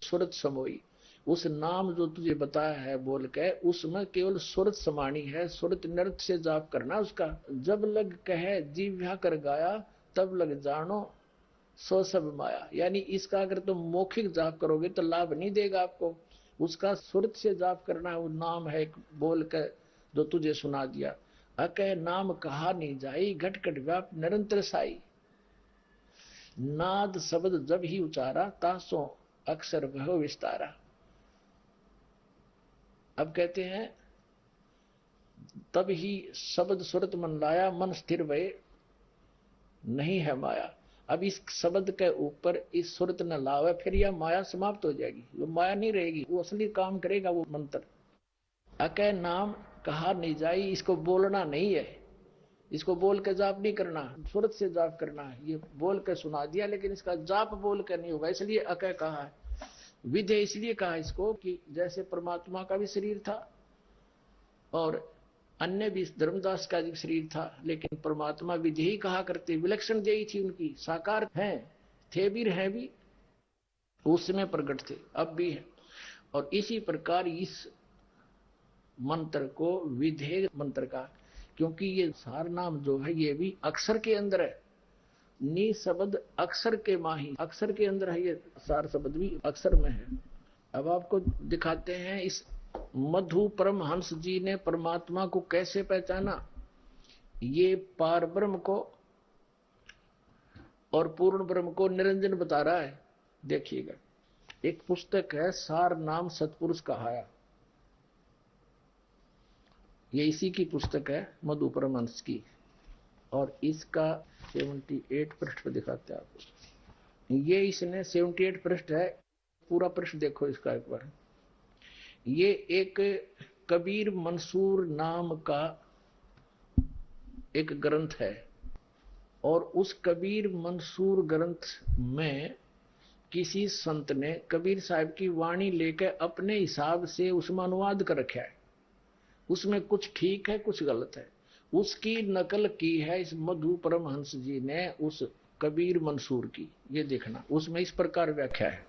सुरत समोई। उस नाम जो तुझे बताया है बोल के, उसमें केवल सुरत समानी है, सुरत नृत्य से जाप करना उसका। जब लग कहे जीव्या कर गाया, तब लग जानो सो सब माया। यानी इसका अगर तुम मौखिक जाप करोगे तो लाभ नहीं देगा आपको, उसका सुरत से जाप करना है। वो नाम है बोल के जो तुझे सुना दिया। अकह नाम कहा नहीं जाई, घट घट व्याप निरंतर साई। नाद शब्द जब ही उचारा, तासो अक्षर वह विस्तारा। अब कहते हैं तब ही शब्द सुरत मन लाया, मन स्थिर भय नहीं है माया। अब इस शब्द के ऊपर इस सुरत न लावे, फिर यह माया समाप्त हो जाएगी, वो माया नहीं रहेगी, वो असली काम करेगा वो मंत्र। अकह नाम कहा नहीं जाई, इसको बोलना नहीं है, इसको बोल के जाप नहीं करना, सुरत से जाप करना है। ये बोल के सुना दिया लेकिन इसका जाप बोल के नहीं होगा, इसलिए अकह कहा है। विधेय इसलिए कहा इसको कि जैसे परमात्मा का भी शरीर था और अन्य भी धर्मदास का भी शरीर था, लेकिन परमात्मा विधेयी कहा करते, विलक्षण देही थी उनकी, साकार हैं थे भी हैं भी, उस समय प्रकट थे अब भी है। और इसी प्रकार इस मंत्र को विधेय मंत्र का, क्योंकि ये सार नाम जो है ये भी अक्षर के अंदर है। नी शब्द अक्षर के माही, अक्षर के अंदर है, ये सार शब्द भी अक्षर में है। अब आपको दिखाते हैं इस मधु परमहंस जी ने परमात्मा को कैसे पहचाना। ये पार ब्रह्म को और पूर्ण ब्रह्म को निरंजन बता रहा है। देखिएगा, एक पुस्तक है सार नाम सतपुरुष कहाया, ये इसी की पुस्तक है मधु परमहंस की, और इसका 78 पृष्ठ पर दिखाते हैं आपको। ये इसने 78 पृष्ठ है, पूरा पृष्ठ देखो इसका एक बार। ये एक कबीर मंसूर नाम का एक ग्रंथ है, और उस कबीर मंसूर ग्रंथ में किसी संत ने कबीर साहब की वाणी लेकर अपने हिसाब से उसमें अनुवाद कर रखा है। उसमें कुछ ठीक है कुछ गलत है, उसकी नकल की है इस मधु परमहंस जी ने उस कबीर मंसूर की। ये देखना, उसमें इस प्रकार व्याख्या है।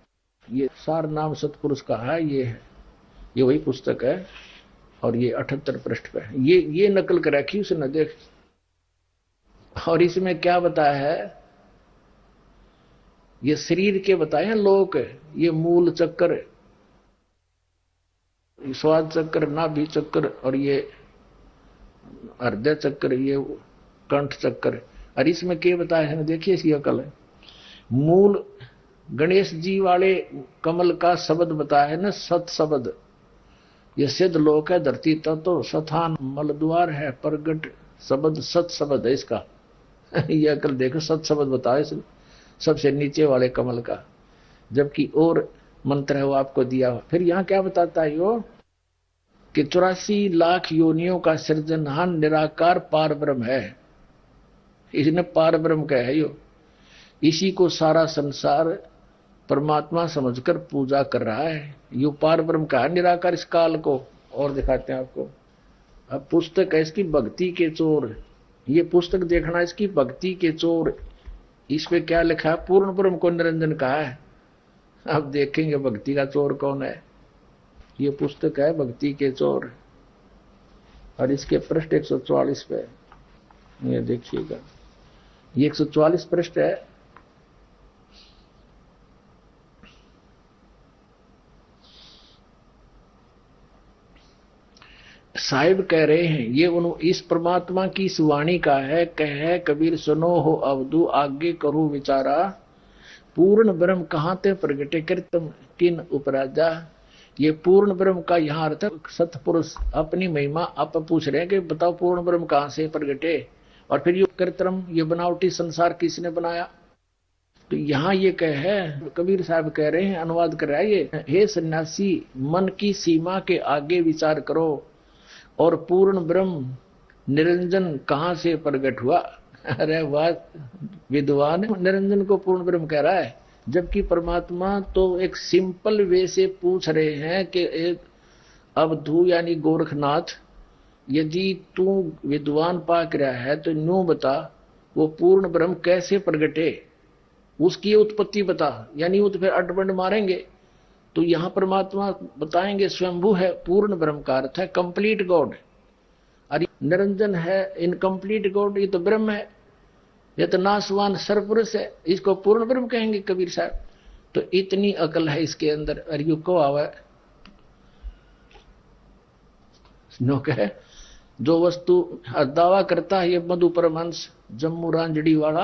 ये सार नाम सतपुरुष का है, ये वही पुस्तक है, और ये 78 पृष्ठ पे है। ये नकल कर रखी उसने, देख। और इसमें क्या बताया है, ये शरीर के बताए हैं लोक, ये मूल चक्कर, स्वाद चक्र, नाभि चक्र, और ये हृदय चक्र, ये कंठ चक्र। और इसमें क्या बताया है ना, देखिए इसकी अकल है। मूल गणेश जी वाले कमल का शब्द बताया है ना, सत शब्द, ये सिद्ध लोक है धरती तत्व, सथान मलद्वार है प्रगट शब्द, सत शब्द है इसका। ये अकल देखो, सत शब्द बताया सबसे नीचे वाले कमल का, जबकि और मंत्र है वो आपको दिया हुआ। फिर यहाँ क्या बताता है यो कि 84 लाख योनियों का सृजनहार निराकार पार ब्रह्म है। इसने पार ब्रह्म कहा है यो, इसी को सारा संसार परमात्मा समझकर पूजा कर रहा है। यो पार ब्रह्म का है निराकार इस काल को। और दिखाते हैं आपको, अब पुस्तक है इसकी भक्ति के चोर। ये पुस्तक देखना, इसकी भक्ति के चोर, इस पे क्या लिखा है, पूर्ण ब्रह्म को निरंजन कहा है। अब देखेंगे भक्ति का चोर कौन है। ये पुस्तक है भक्ति के चोर, और इसके पृष्ठ 144 पे, ये देखिएगा, ये 144 पृष्ठ है। साहिब कह रहे हैं ये इस परमात्मा की इस वाणी का है। कहे कबीर सुनो हो अवधु, आगे करूं विचारा, पूर्ण ब्रह्म कहाँ ते प्रगटे कृतम किन उपराजा। ये पूर्ण ब्रह्म का यहाँ अर्थ है सतपुरुष अपनी महिमा आप पूछ रहे हैं कि बताओ पूर्ण ब्रह्म कहाँ से प्रगटे, और फिर ये कृत्रिम ये बनावटी संसार किसने बनाया। तो यहाँ ये कहे कबीर साहब कह रहे हैं, अनुवाद कर रहा है ये, हे सन्यासी मन की सीमा के आगे विचार करो, और पूर्ण ब्रह्म निरंजन कहाँ से प्रकट हुआ। अरे वाह, विद्वान निरंजन को पूर्ण ब्रह्म कह रहा है, जबकि परमात्मा तो एक सिंपल वे से पूछ रहे हैं कि एक अवधू यानी गोरखनाथ, यदि तू विद्वान पाक रहा है तो न्यू बता वो पूर्ण ब्रह्म कैसे प्रगटे, उसकी उत्पत्ति बता। यानी वो तो फिर अटबंड मारेंगे, तो यहां परमात्मा बताएंगे स्वयंभू है, पूर्ण ब्रह्म का अर्थ है कंप्लीट गॉड। और निरंजन है इनकम्प्लीट गॉड, ये तो ब्रह्म है, ये तो नासवान सरपुरुष है, इसको पूर्ण ब्रह्म कहेंगे कबीर साहब। तो इतनी अकल है इसके अंदर। अरियु को आवे नो कहे जो वस्तु दावा करता है ये मधु परमहंस जम्मू रांझड़ी वाला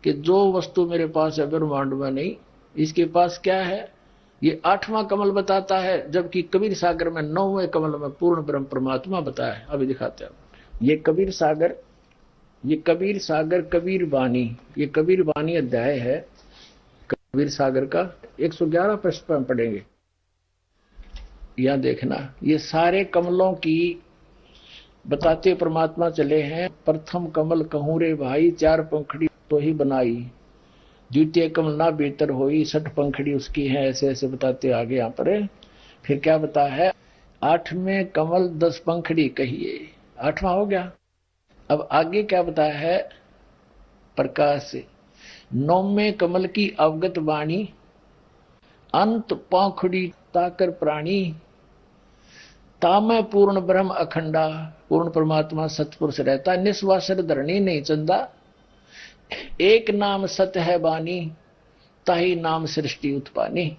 कि जो वस्तु मेरे पास है ब्रह्मांड में नहीं, इसके पास क्या है, ये 8वां कमल बताता है, जबकि कबीर सागर में 9वें कमल में पूर्ण ब्रह्म परमात्मा बताया है। अभी दिखाते हैं ये कबीर सागर, ये कबीर सागर कबीर वाणी, ये कबीर वाणी अध्याय है कबीर सागर का 111 पृष्ठ पर पढ़ेंगे। यहां देखना ये सारे कमलों की बताते परमात्मा चले हैं। प्रथम कमल कहूं रे भाई, 4 पंखड़ी तो ही बनाई, द्वितीय कमल ना बेहतर होई, 60 पंखड़ी उसकी है, ऐसे ऐसे बताते आगे यहाँ पर। फिर क्या बता है, 8वें कमल 10 पंखड़ी कहिए, 8वां हो गया। अब आगे क्या बताया है, प्रकाश से 9वें कमल की अवगत वाणी, अंत पंखड़ी ताकर प्राणी, तामै पूर्ण ब्रह्म अखंडा, पूर्ण परमात्मा सतपुरुष रहता, निस्वासर धरणी नहीं चंदा, एक नाम सत्य है बानी, ताही नाम सृष्टि उत्पानी।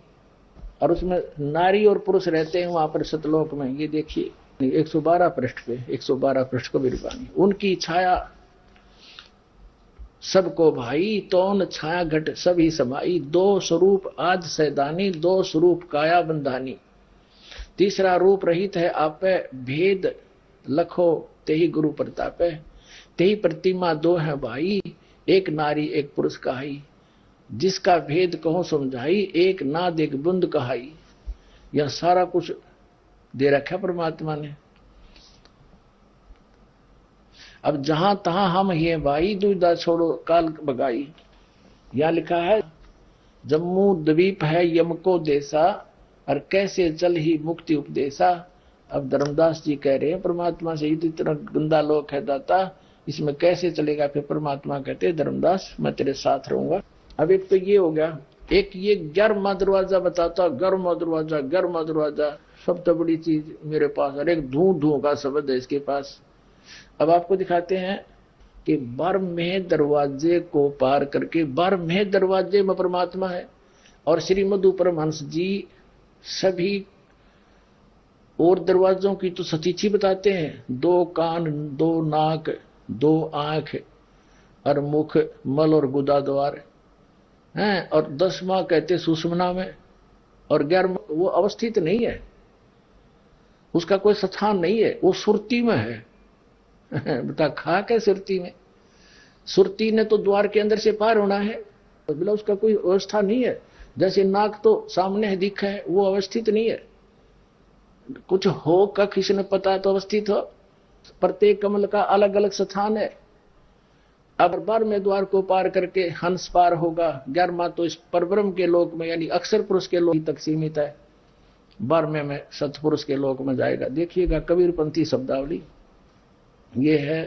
और उसमें नारी और पुरुष रहते हैं वहां पर सतलोक में। ये देखिए 112 पृष्ठ पे, 112 पृष्ठ कबीर वाणी। उनकी छाया सबको भाई, तौन छाया घट सभी समाई, 2 स्वरूप आज सैदानी, 2 स्वरूप काया बंधानी, तीसरा रूप रहित है आपे, भेद लखो तेही गुरु प्रतापे, तेही प्रतिमा 2 है भाई, एक नारी एक पुरुष कहाई, जिसका भेद कहो समझाई, एक नाद एक बुंद कहाई। यह सारा कुछ दे रखा परमात्मा ने। अब जहां तहां हम ही हैं भाई, दुविधा छोड़ो काल बगाई। यहां लिखा है जम्मू द्वीप है यम को देसा, और कैसे चल ही मुक्ति उपदेशा। अब धर्मदास जी कह रहे हैं परमात्मा से, इतना गंदा लोक है दाता, इसमें कैसे चलेगा। फिर परमात्मा कहते धर्मदास मैं तेरे साथ रहूंगा। अब एक तो ये हो गया, एक ये 11वां दरवाजा बताता, 11वां दरवाजा, 11वां दरवाजा, सबसे बड़ी चीज मेरे पास, और एक धू धू का शब्द है इसके पास। अब आपको दिखाते हैं कि 12वें दरवाजे को पार करके, 12वें दरवाजे में परमात्मा है। और श्री मधु परमहंस जी सभी और दरवाजों की तो सतीची बताते हैं, 2 कान, 2 नाक, 2 आंख और मुख, मल और गुदा द्वार हैं। और 10वां कहते सुषुम्ना में, और 11वां वो अवस्थित नहीं है, उसका कोई स्थान नहीं है, वो सुरती में है। बता खाक है सुरती में, सुरती ने तो द्वार के अंदर से पार होना है, बोला उसका कोई अवस्था नहीं है। जैसे नाक तो सामने है दिखा है, वो अवस्थित नहीं है, कुछ हो का किसी ने पता है तो अवस्थित हो। प्रत्येक कमल का अलग अलग स्थान है। अब 12वें द्वार को पार करके हंस पार होगा। 11वां तो इस परब्रह्म के लोक में यानी अक्षर पुरुष के लोक तक सीमित है, 12वें में सतपुरुष के लोक में जाएगा। देखिएगा कबीरपंथी शब्दावली, ये है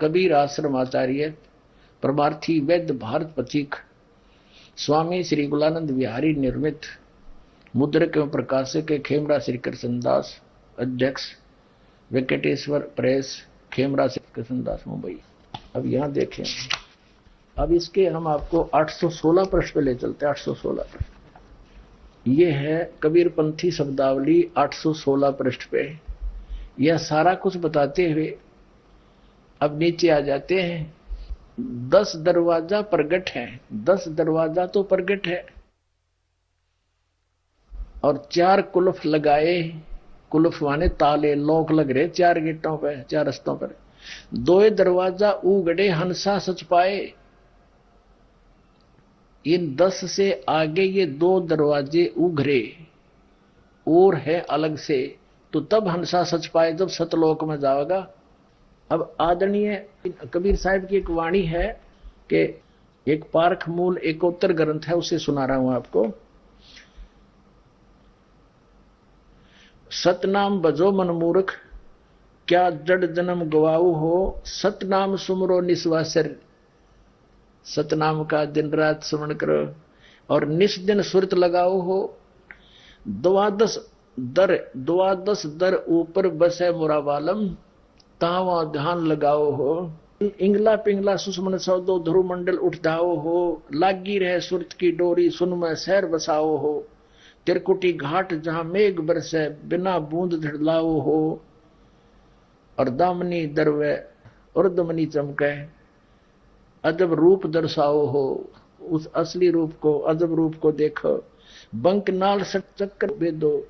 कबीर आश्रम आचार्य परमार्थी वैद्य भारत पथिक स्वामी श्री गुलानंद विहारी निर्मित, मुद्रक एवं प्रकाशक खेमरा श्री कृष्णदास, अध्यक्ष वेंकटेश्वर प्रेस, खेमरा श्री कृष्णदास मुंबई। अब यहां देखें, अब इसके हम आपको 816 पृष्ठ पे ले चलते हैं। 816 पृष्ठ ये है कबीरपंथी शब्दावली 816 पृष्ठ पे। यह सारा कुछ बताते हुए अब नीचे आ जाते हैं। 10 दरवाजा प्रगट है, 10 दरवाजा तो प्रगट है, और 4 कुलफ लगाए, कुलफ माने ताले, लॉक लग रहे 4 गेटों पे, 4 रस्तों पर। 2 दरवाजा उगड़े हंसा सच पाए। इन 10 से आगे ये 2 दरवाजे उघरे और है अलग से, तो तब हंसा सच पाए जब सतलोक में जाएगा। अब आदरणीय कबीर साहब की एक वाणी है कि एक पारख मूल एकोत्तर ग्रंथ है, उसे सुना रहा हूं आपको। सतनाम बजो मन मूर्ख, क्या जड़ जन्म गवाऊ हो, सतनाम सुमरो निस्वासर। सतनाम का दिन रात स्मरण करो और निस दिन सुरत लगाओ हो। द्वादश दर ऊपर बसे मुरावालम, तावा ध्यान लगाओ हो। इंगला पिंगला सुषमन सौदो ध्रुवमंडल उठदाओ हो। लागी रहे सुरत की डोरी, सुन में शहर बसाओ हो। तिरकुटी घाट जहां मेघ बरसे, बिना बूंद धड़लाओ हो। और दामनी दरवे उर्दमनी चमके, अजब रूप दर्शाओ हो। उस असली रूप को, अजब रूप को देखो। बंक नाल चक्कर बेदो,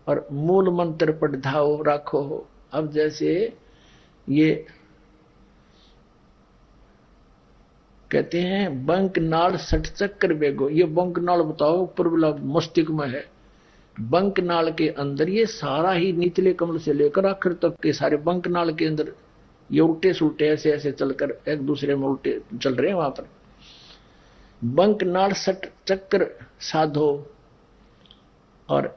और मूल मंत्र पढ़ाओ राखो हो। अब जैसे ये कहते हैं बंक नाल सठ चक्कर बेगो, ये बंक नाल बताओ ऊपर वाला मस्तिष्क में है। बंक नाल के अंदर ये सारा ही निचले कमल से लेकर आखिर तक के सारे बंक नाल के अंदर ये उल्टे सुलटे ऐसे ऐसे चलकर एक दूसरे में उल्टे चल रहे हैं। वहां पर बंक नाल सठ चक्कर साधो, और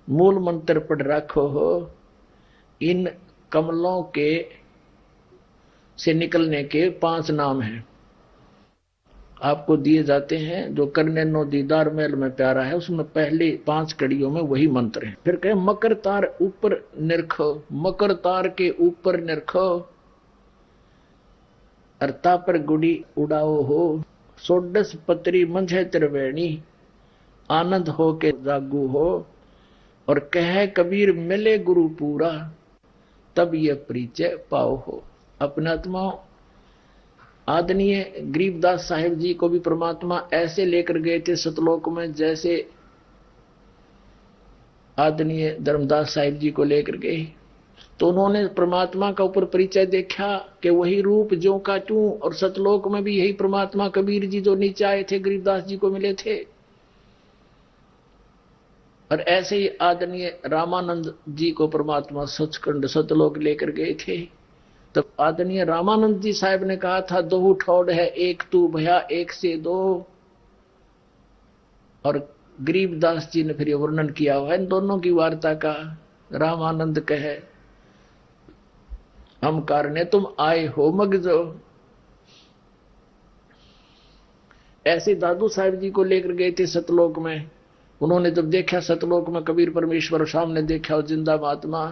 मूल मंत्र पढ़ रखो हो। इन कमलों के से निकलने के 5 नाम हैं, आपको दिए जाते हैं। जो करने नो दीदार महल में प्यारा है, उसमें पहले 5 कड़ियों में वही मंत्र है। फिर कहे मकर तार ऊपर निरखो, मकर तार के ऊपर निरखो, अर्ता पर गुड़ी उड़ाओ हो। सोडस पत्री मंझे त्रिवेणी, आनंद हो के जागू हो। और कहे कबीर मिले गुरु पूरा, तब ये परिचय पाओ हो। अपने आत्मा आदरणीय गरीबदास साहिब जी को भी परमात्मा ऐसे लेकर गए थे सतलोक में, जैसे आदरणीय धर्मदास साहिब जी को लेकर गए। तो उन्होंने परमात्मा का ऊपर परिचय देखा कि वही रूप जो का त्यों, और सतलोक में भी यही परमात्मा कबीर जी जो नीचे आए थे गरीबदास जी को मिले थे। और ऐसे ही आदरणीय रामानंद जी को परमात्मा सचखंड सतलोक लेकर गए थे। तब आदरणीय रामानंद जी साहब ने कहा था, दो ठोड़ है एक तू भया एक से दो। और गरीबदास जी ने फिर ये वर्णन किया हुआ इन दोनों की वार्ता का। रामानंद कहे हम कारणे तुम आए हो मगजो। ऐसे दादू साहब जी को लेकर गए थे सतलोक में। उन्होंने जब देखा सतलोक में कबीर परमेश्वर सामने देखा और जिंदा महात्मा,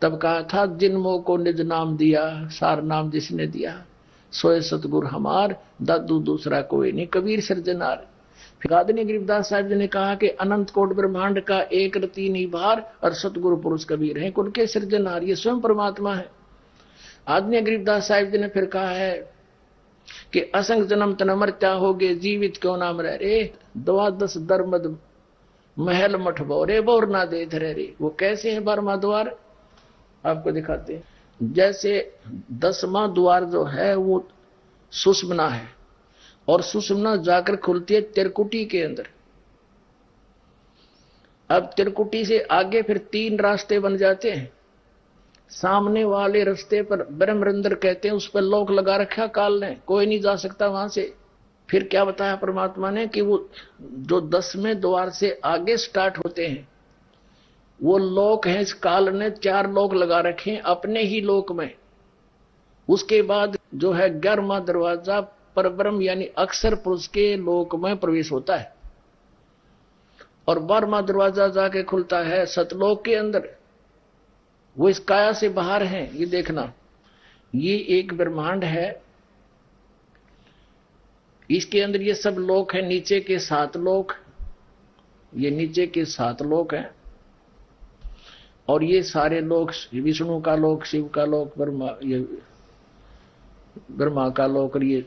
तब कहा था जिन मोह को निज नाम दिया, सार नाम जिसने दिया, सोए सतगुरु हमार, दादू दूसरा कोई नहीं, कबीर सृजनार। फिर आदरणीय गरीबदास साहब जी ने कहा कि अनंत कोट ब्रह्मांड का एक रति निभार, और सतगुरु पुरुष कबीर हैं कुल के सृजनार, ये स्वयं परमात्मा है। आदरणीय गरीबदास साहिब जी ने फिर कहा है कि असंग जन्म तन मरत्या होगे, जीवित क्यों नाम रह रे, 12 दरमद महल मठ बोरे बोर ना दे धरे रे। वो कैसे है 12वां द्वार, आपको दिखाते हैं। जैसे 10वां द्वार जो है वो सुषमना है, और सुषमना जाकर खुलती है तिरकुटी के अंदर। अब तिरकुटी से आगे फिर 3 रास्ते बन जाते हैं। सामने वाले रास्ते पर ब्रह्मरंद्र कहते हैं, उस पर लोक लगा रखा काल ने, कोई नहीं जा सकता वहां से। फिर क्या बताया परमात्मा ने कि वो जो 10वें द्वार से आगे स्टार्ट होते हैं वो लोक हैं। इस काल ने 4 लोक लगा रखे हैं अपने ही लोक में। उसके बाद जो है 11वां दरवाजा परब्रह्म यानी अक्षर पुरुष के लोक में प्रवेश होता है, और 12वां दरवाजा जाके खुलता है सतलोक के अंदर। वो इस काया से बाहर है। ये देखना, ये एक ब्रह्मांड है, इसके अंदर ये सब लोक है। नीचे के 7 लोक, ये नीचे के 7 लोक हैं, और ये सारे लोक विष्णु का लोक, शिव का लोक, ब्रह्मा का लोक, और ये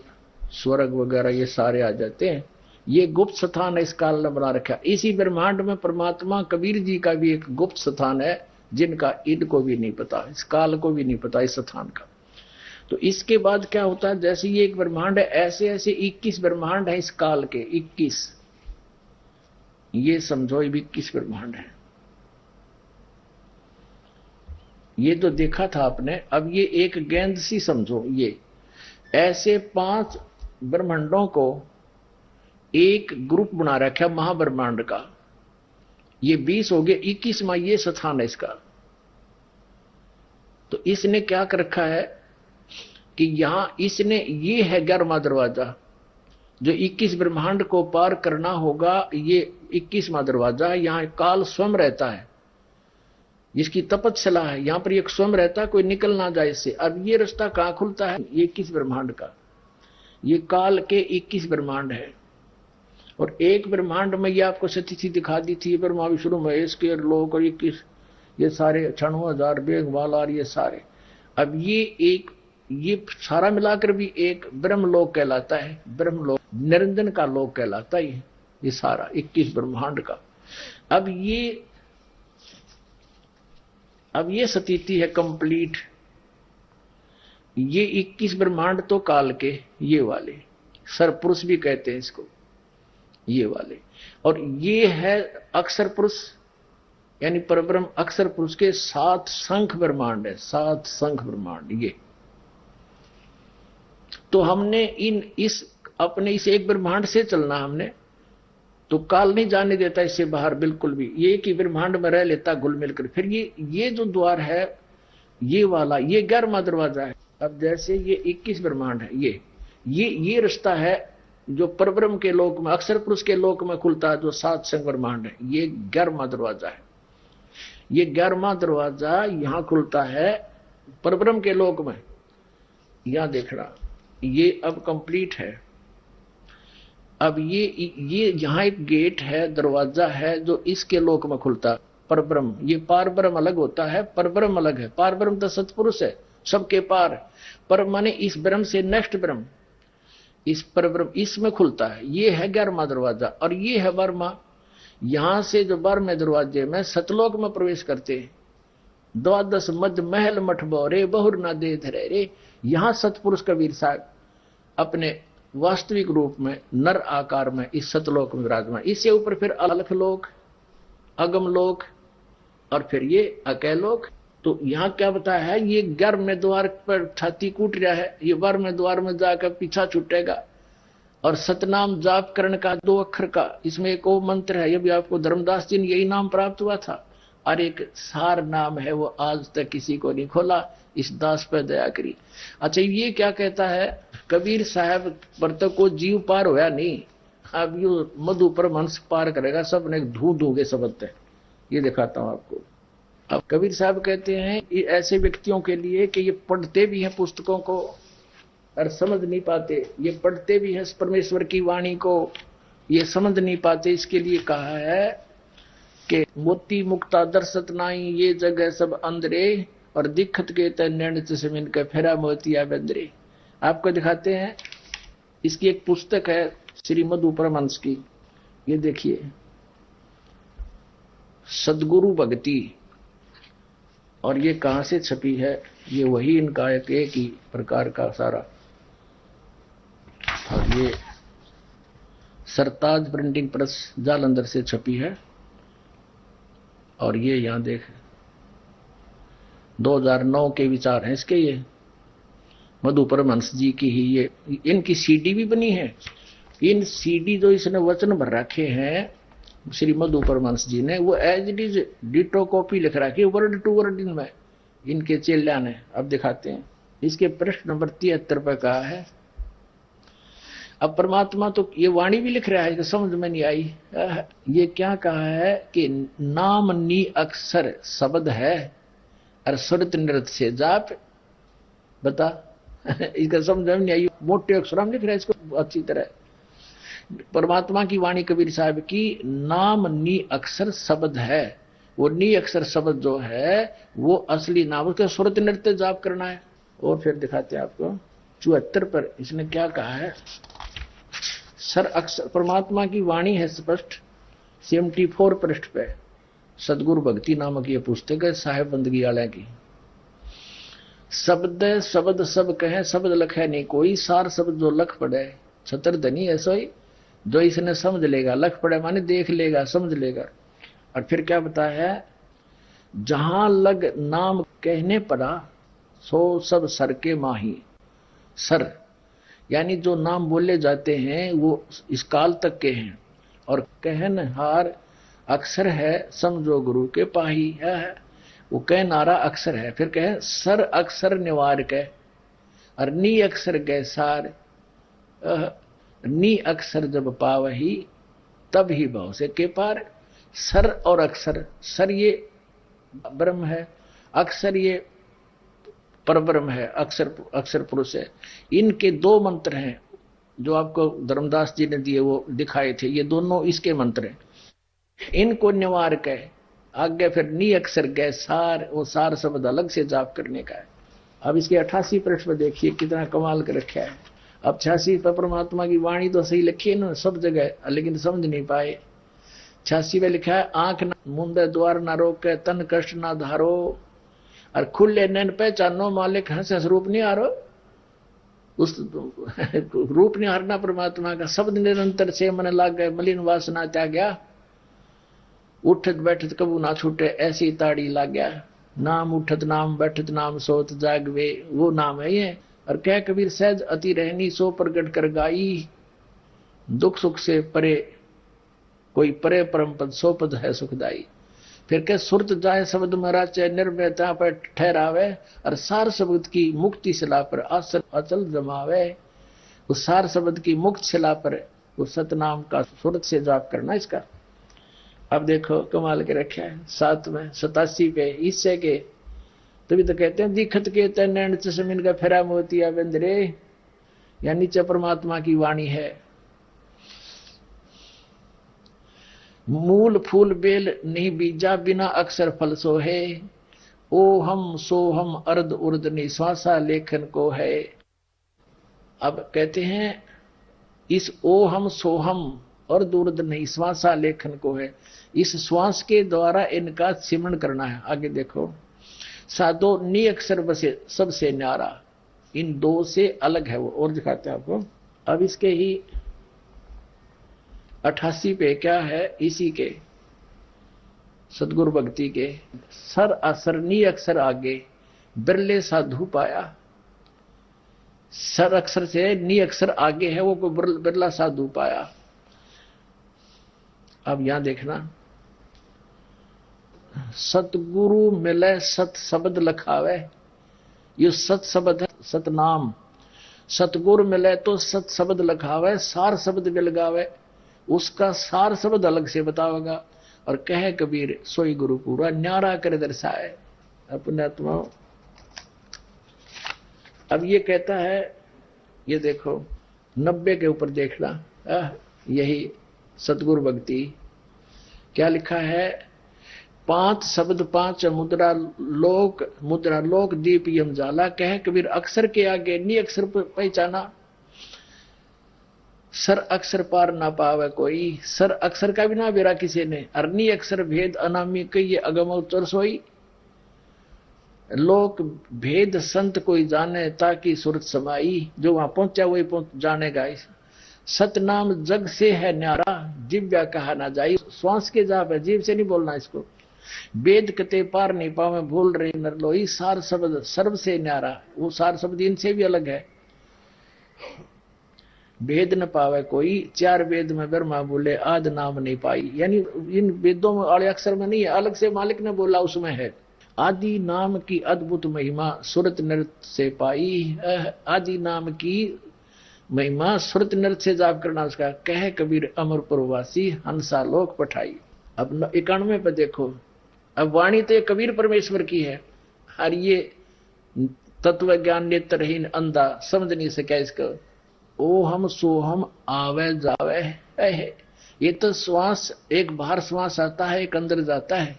स्वर्ग वगैरह ये सारे आ जाते हैं। ये गुप्त स्थान है इस काल ने बना रखा। इसी ब्रह्मांड में परमात्मा कबीर जी का भी एक गुप्त स्थान है, जिनका इनको भी नहीं पता, इस काल को भी नहीं पता इस स्थान का। तो इसके बाद क्या होता है, जैसे ये एक ब्रह्मांड है, ऐसे ऐसे 21 ब्रह्मांड है इस काल के। 21 ये समझो 21 ब्रह्मांड है। ये तो देखा था आपने। अब ये एक गेंद सी समझो, ये ऐसे 5 ब्रह्मांडों को एक ग्रुप बना रखा महाब्रह्मांड का। ये 20 हो गए, 21वां ये स्थान है इसका। तो इसने क्या कर रखा है कि यहां इसने, ये है 11वां दरवाजा, जो 21 ब्रह्मांड को पार करना होगा, ये 21वां दरवाजा है। यहाँ काल स्वयं रहता है, जिसकी तपस्या है, यहां पर एक स्वयं रहता है, कोई निकल ना जाए इससे। अब ये रास्ता कहां खुलता है? ये 21 ब्रह्मांड का, ये काल के 21 ब्रह्मांड है। और एक ब्रह्मांड में ये आपको स्थिति दिखा दी थी, ब्रह्मा विष्णु महेश के लोक और 21, ये सारे 96,000 बेग वालार, ये सारे। अब ये सारा मिलाकर भी एक ब्रह्मलोक कहलाता है, ब्रह्मलोक निरंजन का लोक कहलाता है ये सारा 21 ब्रह्मांड का। अब ये स्थिति है कंप्लीट। ये 21 ब्रह्मांड तो काल के, ये वाले सरपुरुष भी कहते हैं इसको, ये वाले। और ये है अक्षर पुरुष, यानी परब्रह्म अक्षर पुरुष के 7 शंख ब्रह्मांड है, 7 शंख ब्रह्मांड ये। तो हमने अपने इस एक ब्रह्मांड से चलना, हमने तो काल नहीं जाने देता इससे बाहर बिल्कुल भी, ये कि ब्रह्मांड में रह लेता घुल मिलकर। फिर ये जो द्वार है ये वाला, ये 11वां दरवाजा है। अब जैसे ये 21 ब्रह्मांड है, ये रास्ता है जो परब्रह्म के लोक में, अक्षर पुरुष के लोक में खुलता है, जो 7 शंख ब्रह्मांड है, ये 11वां दरवाजा है। ये 11वां दरवाजा यहां खुलता है परब्रह्म के लोक में। यहां देखना, ये अब कंप्लीट है। अब ये यहां एक गेट है, दरवाजा है, जो इसके लोक में खुलता है परब्रह्म। ये पार ब्रह्म अलग होता है, परब्रह्म अलग है। पार ब्रह्म तो सतपुरुष है, सबके पार। पर माने इस ब्रह्म से नेक्स्ट ब्रह्म, इस परब्रह्म, इसमें खुलता है। ये है 11वां दरवाजा। और ये है 12वां। यहां से जो 12वें दरवाजे में सतलोक में प्रवेश करते हैं, 12 मध्य महल मठ बोरे बहुर ना दे धरे रे। यहां सतपुरुष कबीर साहब अपने वास्तविक रूप में नर आकार में इस सतलोक में विराजमान। इससे ऊपर फिर अलख लोक, अगम लोक, और फिर ये अकैलोक। तो यहां क्या बताया है? ये 11वें द्वार पर छाती कूट रहा है, ये 12वें द्वार में जाकर पीछा छूटेगा। और सतनाम जाप करण का 2 अक्षर का इसमें एक और मंत्र है, ये भी आपको धर्मदास जी ने यही नाम प्राप्त हुआ था। और एक सार नाम है, वो आज तक किसी को नहीं खोला, इस दास पर दया करी। अच्छा, ये क्या कहता है? कबीर साहब पर तो को जीव पार होया नहीं, अब यू मधु परमहंस पार करेगा। सब ने धू के शब्द है, ये दिखाता हूं आपको। अब कबीर साहब कहते हैं ऐसे व्यक्तियों के लिए कि ये पढ़ते भी हैं पुस्तकों को और समझ नहीं पाते, ये पढ़ते भी हैं परमेश्वर की वाणी को, ये समझ नहीं पाते। इसके लिए कहा है कि मोती मुक्ता दर्शत नाई, ये जगह सब अंदरे, और दिक्कत के तैन से मिनकर फेरा मोतिया बंदरे। आपको दिखाते हैं, इसकी एक पुस्तक है श्री मधु परमहंस की, ये देखिए, सदगुरु भक्ति। और ये कहां से छपी है? ये वही इनका एक ही प्रकार का सारा। और ये सरताज प्रिंटिंग प्रेस जालंधर से छपी है। और ये यहां देख 2009 के विचार हैं इसके, ये मधु परमहंस जी की ही ये इनकी सीडी भी बनी है। इन सीडी जो इसने वचन भर रखे हैं श्री मधु परमहंस जी ने, वो as it is ditto copy लिख रखी है, वर्ड टू वर्ड इनमें, इनके चेल्या ने। अब दिखाते हैं, इसके पृष्ठ नंबर 73 पर कहा है। अब परमात्मा तो ये वाणी भी लिख रहा है, समझ में नहीं आई। ये क्या कहा है कि नाम नी अक्षर शब्द है और सुरत नृत्य से जाप। बता इसका समझ में नहीं आई, मोटे अक्षर में लिख रहा है इसको अच्छी तरह। परमात्मा की वाणी कबीर साहब की, नाम नी अक्षर शब्द है। वो नी अक्षर शब्द जो है वो असली नाम, उसका सुरत नृत्य जाप करना है। और फिर दिखाते हैं आपको 74 पर इसने क्या कहा है। सर अक्षर परमात्मा की वाणी है स्पष्ट, 74 पृष्ठ पे, सदगुरु भक्ति नामक ये पुस्तक है साहेब बंदगी वाले की। शब्द शब्द सब कहे, शब्द लखे नहीं कोई, सार शब्द जो लख पड़े छतर धनी ऐसा ही, जो इसने समझ लेगा। लख पड़े माने देख लेगा, समझ लेगा। और फिर क्या बताया है? जहां लग नाम कहने पड़ा, सो सब सर के माही। सर यानी जो नाम बोले जाते हैं वो इस काल तक के हैं। और कहनहार अक्षर है, समझो गुरु के पाही है। वो कहनारा अक्षर है। फिर कहे सर अक्षर निवार के, और नी अक्षर गए सार। नी अक्षर जब पावही तब ही भाव से के पार। सर और अक्षर, सर ये ब्रह्म है, अक्षर ये परब्रह्म है, अक्षर अक्षर पुरुष है। इनके दो मंत्र हैं जो आपको धर्मदास जी ने दिए, वो दिखाए थे, ये दोनों इसके मंत्र हैं। इनको निवार के आगे फिर नी अक्षर गए सार, वो सार शब्द अलग से जाप करने का है। अब इसके 88 पृष्ठ पर देखिए कितना कमाल कर रखा है। अब 86 पर परमात्मा की वाणी तो सही लिखी है ना सब जगह, लेकिन समझ नहीं पाए। 86 में लिखा है आंख ना मूंदे द्वार ना रोके, तन कष्ट ना धारो, और खुले नैन पहचानो मालिक हंस हंस रूप नहीं हारो। उस रूप नहीं हारना परमात्मा का। शब्द निरंतर से मन लाग गए, मलिन वासना त्याग्या, उठत बैठत कबू ना छूटे, ऐसी ताड़ी लाग गया। नाम उठत नाम बैठत नाम सोत जागवे, वो नाम है ये। और कह कबीर सहज अति रहनी सो प्रगट कर गाई, दुख सुख से परे कोई परे परम पद सो पद है सुखदाई। फिर कह सुरत जाए शब्द मराचे, निर्भयता पर ठहरावे, और सार शब्द की मुक्ति शिला पर आसन अचल जमावे। उस सार शब्द की मुक्त शिला पर उस सतनाम का सुरत से जाप करना इसका। अब देखो कमाल के रखा है 7 में 87 पे इससे के, तभी तो कहते हैं दिखत के तैन चशमिन का फेरा मोतिया बंदरे, या नीचे परमात्मा की वाणी है। मूल फूल बेल नहीं बीजा, बिना अक्षर फल सो है, ओ हम सो हम अर्ध उर्द निश्वासा लेखन को है। अब कहते हैं इस ओ हम सो हम अर्ध उर्द निश्वासा लेखन को है, इस श्वास के द्वारा इनका सिमरण करना है। आगे देखो साधो नी अक्षर बसे सबसे न्यारा, इन दो से अलग है वो, और दिखाते हैं आपको। अब इसके ही 88 पे क्या है, इसी के सदगुरु भक्ति के सर असर नी अक्षर आगे बिरले साधु पाया। सर अक्षर से नी अक्षर आगे है वो को बिरला साधु पाया। अब यहां देखना सतगुरु मिले सत शब्द लखावे, ये सत शब्द है सतनाम। सतगुरु मिले तो सत शब्द लखावे, सार शब्द भी लगावे, उसका सार शब्द अलग से बतावेगा। और कहे कबीर सोई गुरु पूरा न्यारा कर दर्शाए अपने आत्मा। अब ये कहता है, ये देखो 90 के ऊपर देखना, यही सतगुरु भक्ति क्या लिखा है। 5 शब्द 5 मुद्रा लोक दीप यम जाला, कहे कबीर अक्षर के आगे नी अक्षर पहचाना, सर अक्षर पार ना पावे कोई। सर अक्षर का भी ना बेरा किसी ने, अरनी अक्षर भेद अनामी कई अगम उतर सोई। लोक भेद संत कोई जाने, ताकि सुरत समाई, जो वहां पहुंचा वही जानेगा। सतनाम जग से है न्यारा, दिव्या कहा ना जाई। श्वास के जाप है, जीव से नहीं बोलना इसको। वेद कते पार नहीं पावे, भूल रही नरलोई। सार शब्द सर्व से न्यारा, वो सार शब्द इनसे भी अलग है। भेद न पावे कोई, 4 वेद में ब्रह्मा बोले आद नाम नहीं पाई, यानी इन वेदों में वाले अक्षर में नहीं है, अलग से मालिक ने बोला उसमें है। आदि नाम की अद्भुत महिमा सुरत नृत्य से पाई। आदि नाम की महिमा सुरत नृत्य से जाप करना उसका। कहे कबीर अमर प्रवासी हंसा लोक पठाई। अब 91 पे देखो, अब वाणी तो कबीर परमेश्वर की है, और ये तत्व ज्ञान नेत्रहीन अंधा समझ नहीं सका इसको। ओ हम सो हम आवे जावे है, ये तो श्वास एक बाहर श्वास आता है एक अंदर जाता है।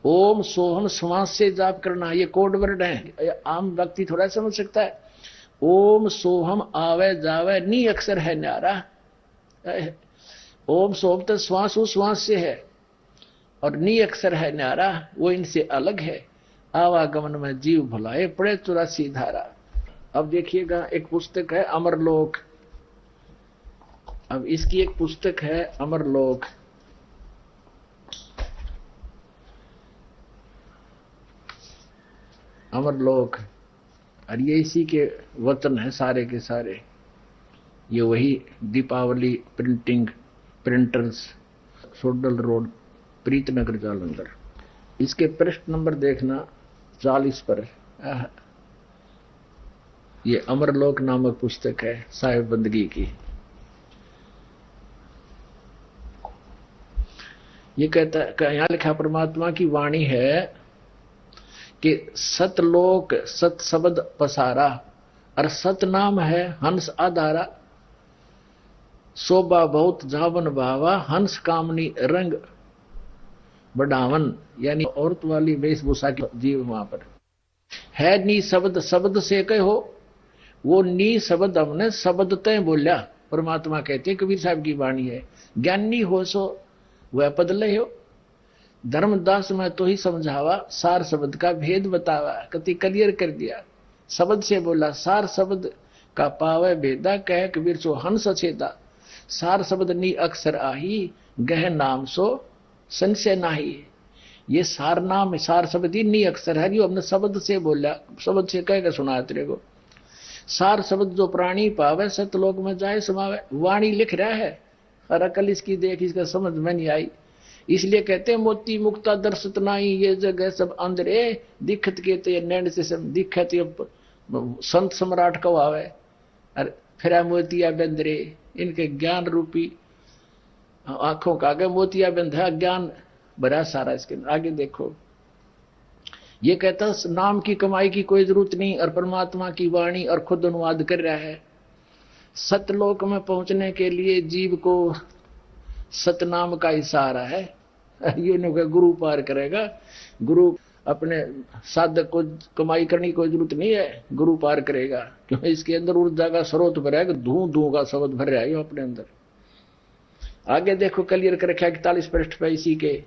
ओम सोहम श्वास से जाप करना, ये कोड वर्ड है, आम व्यक्ति थोड़ा समझ सकता है। ओम सोहम आवे जावे नी अक्षर है न्यारा। ओम सोम तो श्वास उस श्वास से है, और नी अक्षर है न्यारा, वो इनसे अलग है। आवागमन में जीव भुलाए पड़े 84 धारा। अब देखिएगा एक पुस्तक है अमरलोक। अब इसकी एक पुस्तक है अमरलोक। अमरलोक, और ये इसी के वतन है सारे के सारे। ये वही दीपावली प्रिंटर्स, सोडल रोड, प्रीतनगर जालंधर। इसके पृष्ठ नंबर देखना 40 पर। ये अमरलोक नामक पुस्तक है साहिब बंदगी की। ये कहता है, यहाँ लिखा परमात्मा की वाणी है कि सतलोक सत शब्द पसारा, और सत नाम है हंस आधारा। शोभा बहुत झावन भावा, हंस कामनी रंग बढ़ावन, यानी औरत वाली वेशभूषा की जीव वहां पर है। नी शब्द शब्द से कहो, वो नी शब्द हमने शब्द तय बोलिया। परमात्मा कहते हैं, कबीर साहब की वाणी है, ज्ञानी हो सो वह पद ले हो। धर्मदास में तो ही समझावा, सार शब्द का भेद बतावा। कति क्लियर कर दिया, शब्द से बोला, सार शब्द का पावे भेदा, कह कबीर सो हंस छेदा। सार शब्द नी अक्षर आही, गह नाम सो संशय नाही। ये सार नाम सार शब्द ही नी अक्षर है, जो हमने शब्द से बोला, शब्द से कह के सुनाया तेरे को। सार शब्द जो प्राणी पावे, सतलोक में जाए समावे। वाणी लिख रहा है, और अकल इसकी देख इसका समझ में नहीं आई। इसलिए कहते हैं, मोती मुक्ता दर्शत नाई, ये जगह सब अंदरे दिखत के ते नैन से सब दिखत। संत सम्राट को आवे, और फिर मोतिया बंदरे, इनके ज्ञान रूपी आंखों का आगे मोतिया बंद है, ज्ञान भरा सारा इसके आगे। देखो ये कहता नाम की कमाई की कोई जरूरत नहीं, और परमात्मा की वाणी और खुद अनुवाद कर रहा है। सतलोक में पहुंचने के लिए जीव को सतनाम का इशारा है। ये नहीं गुरु पार करेगा, गुरु अपने साधक को कमाई करने की कोई जरूरत नहीं है, गुरु पार करेगा। क्योंकि इसके अंदर ऊर्जा का स्रोत भरा है, धू धू का शब्द भर रहा है अपने अंदर। आगे देखो क्लियर कर रखा 41 पृष्ठ पे इसी के।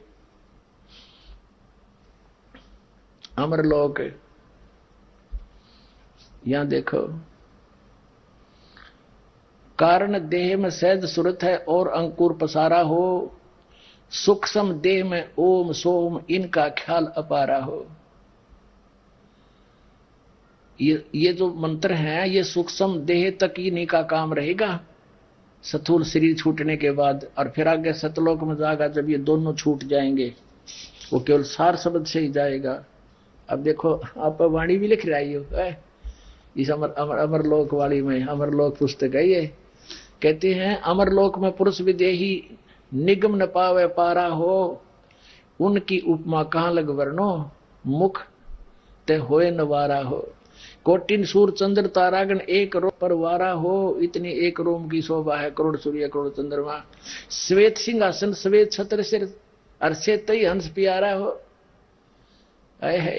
अमरलोक, यहां देखो, कारण देह में सहज सुरत है और अंकुर पसारा हो, सूक्ष्म देह में ओम सोम इनका ख्याल अपारा हो। ये जो मंत्र है, ये सूक्ष्म देह तक ही इन्हीं का काम रहेगा, स्थूल शरीर छूटने के बाद। और फिर आगे सतलोक में जाएगा, जब ये दोनों छूट जाएंगे, वो केवल सार शब्द से ही जाएगा। अब देखो, आप वाणी भी लिख रही हो इस अमरलोक वाली में, अमरलोक पुस्तक है ये। कहते हैं, अमरलोक में पुरुष विदेही निगम न पावे पारा हो, उनकी उपमा कहां लग वर्णो, मुख ते होए नवारा हो। कोटिन सूर चंद्र तारागण एक रोम पर वारा हो, इतनी एक रोम की शोभा है करोड़ सूर्य करोड़ चंद्रमा। श्वेत सिंहासन श्वेत छत्र सिर, अरसे तई हंस प्यारा हो। है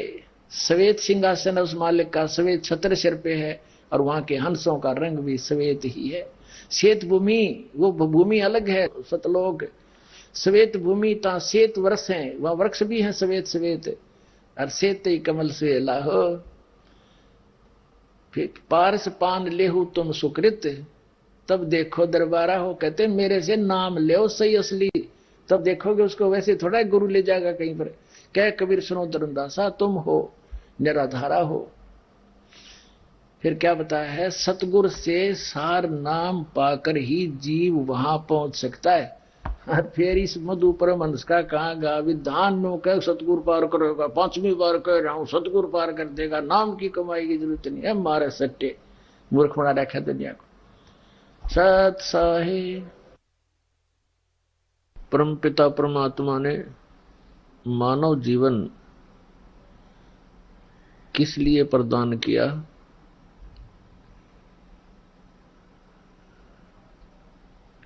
श्वेत सिंहासन उस मालिक का, श्वेत छत्र सिर पे है, और वहां के हंसों का रंग भी श्वेत ही है। श्वेत भूमि, वो भूमि अलग है सतलोक। श्वेत भूमि ता श्वेत वृक्ष है, वह वृक्ष भी है श्वेत श्वेत, और श्वेत ही कमल से लाहो। फिर पारस पान लेहू तुम सुकृत, तब देखो दरबारा हो। कहते मेरे से नाम ले सही असली, तब देखोगे उसको। वैसे थोड़ा गुरु ले जाएगा कहीं पर, कह कबीर सुनो धर्मदासा, तुम हो निराधारा हो। फिर क्या बताया है, सतगुरु से सार नाम पाकर ही जीव वहां पहुंच सकता है। और फिर इस मधु परमहंस का कहाँ गा विधान नो कह सतगुरु पार करेगा। 5वीं बार कह रहा हूं, सतगुरु पार कर देगा, नाम की कमाई की जरूरत नहीं है। मारे सट्टे मूर्ख बना रखा दुनिया को। सत साहिब परमपिता परमात्मा ने मानव जीवन किस लिए प्रदान किया,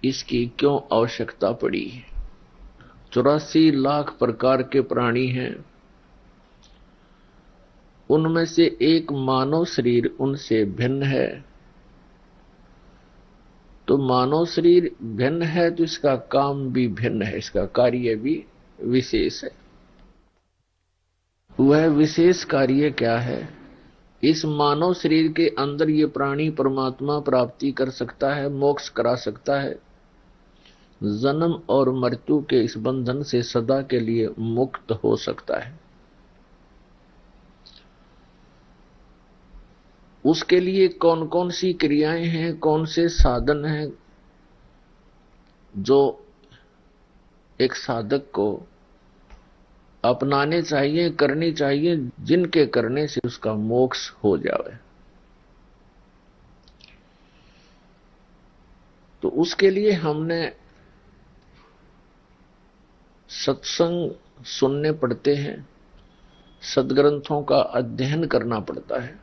इसकी क्यों आवश्यकता पड़ी। 84 लाख प्रकार के प्राणी हैं, उनमें से एक मानव शरीर उनसे भिन्न है। तो मानव शरीर भिन्न है तो इसका काम भी भिन्न है, इसका कार्य भी विशेष है। वह विशेष कार्य क्या है? इस मानव शरीर के अंदर ये प्राणी परमात्मा प्राप्ति कर सकता है, मोक्ष करा सकता है, जन्म और मृत्यु के इस बंधन से सदा के लिए मुक्त हो सकता है। उसके लिए कौन कौन सी क्रियाएं हैं, कौन से साधन हैं जो एक साधक को अपनाने चाहिए, करनी चाहिए, जिनके करने से उसका मोक्ष हो जाए। तो उसके लिए हमने सत्संग सुनने पड़ते हैं, सदग्रंथों का अध्ययन करना पड़ता है,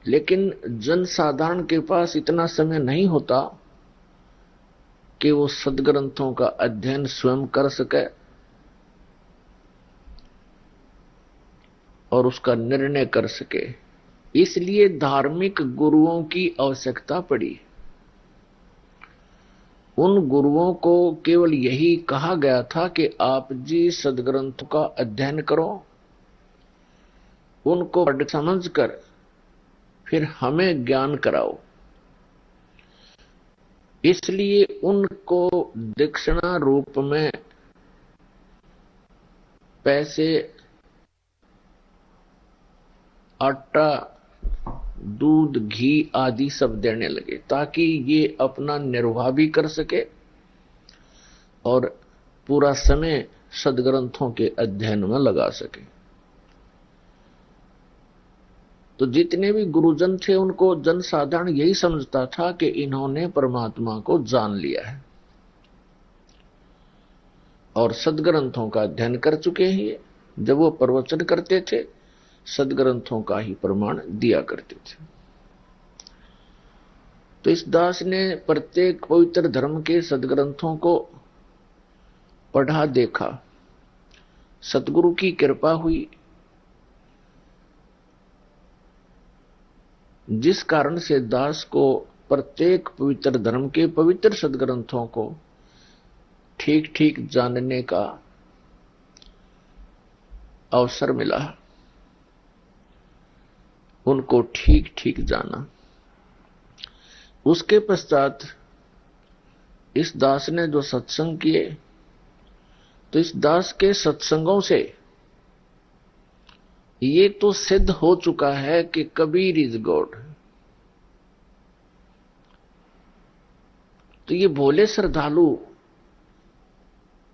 लेकिन जनसाधारण के पास इतना समय नहीं होता कि वो सदग्रंथों का अध्ययन स्वयं कर सके और उसका निर्णय कर सके। इसलिए धार्मिक गुरुओं की आवश्यकता पड़ी। उन गुरुओं को केवल यही कहा गया था कि आप जी सदग्रंथ का अध्ययन करो, उनको पढ़ समझकर फिर हमें ज्ञान कराओ। इसलिए उनको दक्षिणा रूप में पैसे, आटा, दूध, घी आदि सब देने लगे ताकि ये अपना निर्वाह भी कर सके और पूरा समय सदग्रंथों के अध्ययन में लगा सके। तो जितने भी गुरुजन थे उनको जनसाधारण यही समझता था कि इन्होंने परमात्मा को जान लिया है और सदग्रंथों का अध्ययन कर चुके हैं। जब वो प्रवचन करते थे सदग्रंथों का ही प्रमाण दिया करते थे। तो इस दास ने प्रत्येक पवित्र धर्म के सदग्रंथों को पढ़ा देखा। सतगुरु की कृपा हुई, जिस कारण से दास को प्रत्येक पवित्र धर्म के पवित्र सदग्रंथों को ठीक ठीक जानने का अवसर मिला। उनको ठीक ठीक जाना। उसके पश्चात इस दास ने जो सत्संग किए, तो इस दास के सत्संगों से ये तो सिद्ध हो चुका है कि कबीर इज गॉड। तो ये भोले श्रद्धालु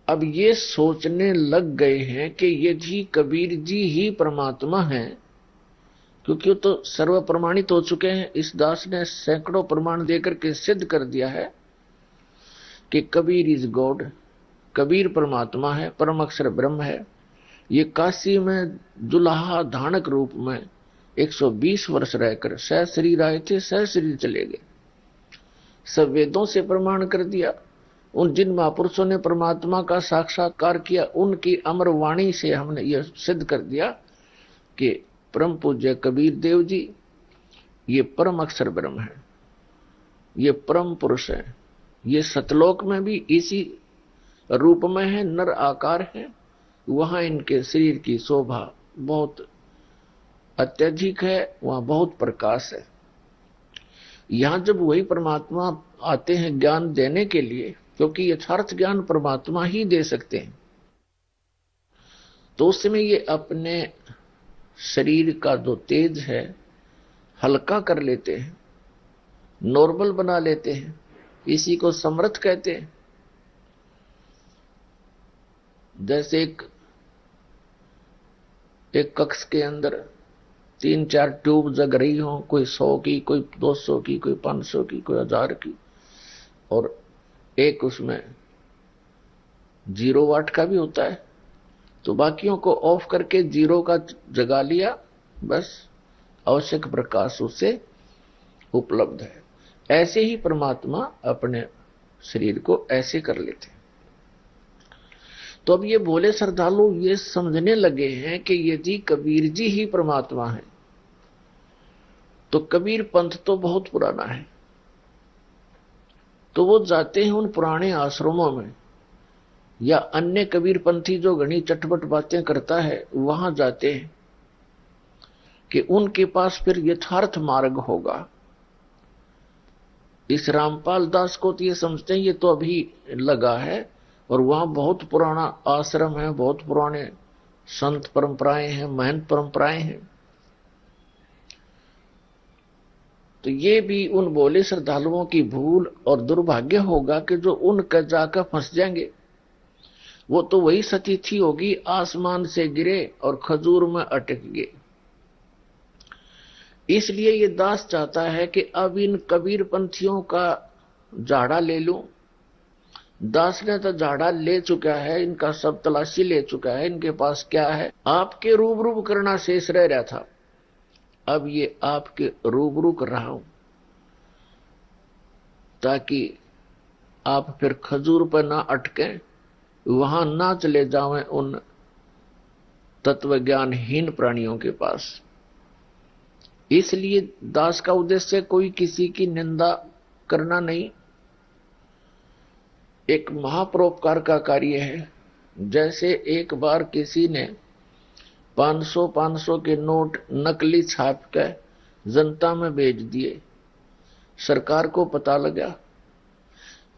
अब ये सोचने लग गए हैं कि ये जी कबीर जी ही परमात्मा हैं, क्योंकि वो तो सर्व प्रमाणित हो चुके हैं। इस दास ने सैकड़ों प्रमाण देकर के सिद्ध कर दिया है कि कबीर इज गॉड, कबीर परमात्मा है, परम अक्षर ब्रह्म है। ये काशी में जुलाहा धानक रूप में 120 वर्ष रहकर सह शरीर आए थे, सह शरीर चले गए। सब वेदों से प्रमाण कर दिया। उन जिन महापुरुषों ने परमात्मा का साक्षात्कार किया उनकी अमर वाणी से हमने यह सिद्ध कर दिया कि परम पूज्य कबीर देव जी ये परम अक्षर ब्रह्म है, ये परम पुरुष है। ये सतलोक में भी इसी रूप में है, नर आकार है। वहां इनके शरीर की शोभा बहुत अत्यधिक है, वहां बहुत प्रकाश है। यहां जब वही परमात्मा आते हैं ज्ञान देने के लिए, क्योंकि यथार्थ ज्ञान परमात्मा ही दे सकते हैं, तो उस समय ये अपने शरीर का जो तेज है हल्का कर लेते हैं, नॉर्मल बना लेते हैं। इसी को समर्थ कहते हैं। जैसे एक कक्ष के अंदर 3-4 ट्यूब जग रही हो, कोई 100 की, कोई 200 की, कोई 500 की, कोई 1000 की, और एक उसमें 0 वाट का भी होता है। तो बाकियों को ऑफ करके 0 का जगा लिया, बस आवश्यक प्रकाश उससे उपलब्ध है। ऐसे ही परमात्मा अपने शरीर को ऐसे कर लेते हैं। तो अब ये भोले श्रद्धालु ये समझने लगे हैं कि ये जी कबीर जी ही परमात्मा है। तो कबीर पंथ तो बहुत पुराना है, तो वो जाते हैं उन पुराने आश्रमों में, या अन्य कबीर पंथी जो घनी चटपट बातें करता है वहां जाते हैं कि उनके पास फिर यथार्थ मार्ग होगा। इस रामपाल दास को तो ये समझते हैं ये तो अभी लगा है, और वहां बहुत पुराना आश्रम है, बहुत पुराने संत परंपराएं हैं, महंत परंपराएं हैं। तो ये भी उन भोले श्रद्धालुओं की भूल और दुर्भाग्य होगा कि जो उनका जाकर फंस जाएंगे। वो तो वही सतिथि होगी, आसमान से गिरे और खजूर में अटक गए। इसलिए ये दास चाहता है कि अब इन कबीर पंथियों का झाड़ा ले लूं, दास ने तो झाड़ा ले चुका है, इनका सब तलाशी ले चुका है, इनके पास क्या है, आपके रूबरू करना शेष रह रहा था। अब ये आपके रूबरू कर रहा हूं ताकि आप फिर खजूर पर ना अटके, वहां ना चले जावें उन तत्वज्ञानहीन प्राणियों के पास। इसलिए दास का उद्देश्य कोई किसी की निंदा करना नहीं, एक महापरोपकार का कार्य है। जैसे एक बार किसी ने 500 के नोट नकली छाप कर जनता में भेज दिए, सरकार को पता लगा,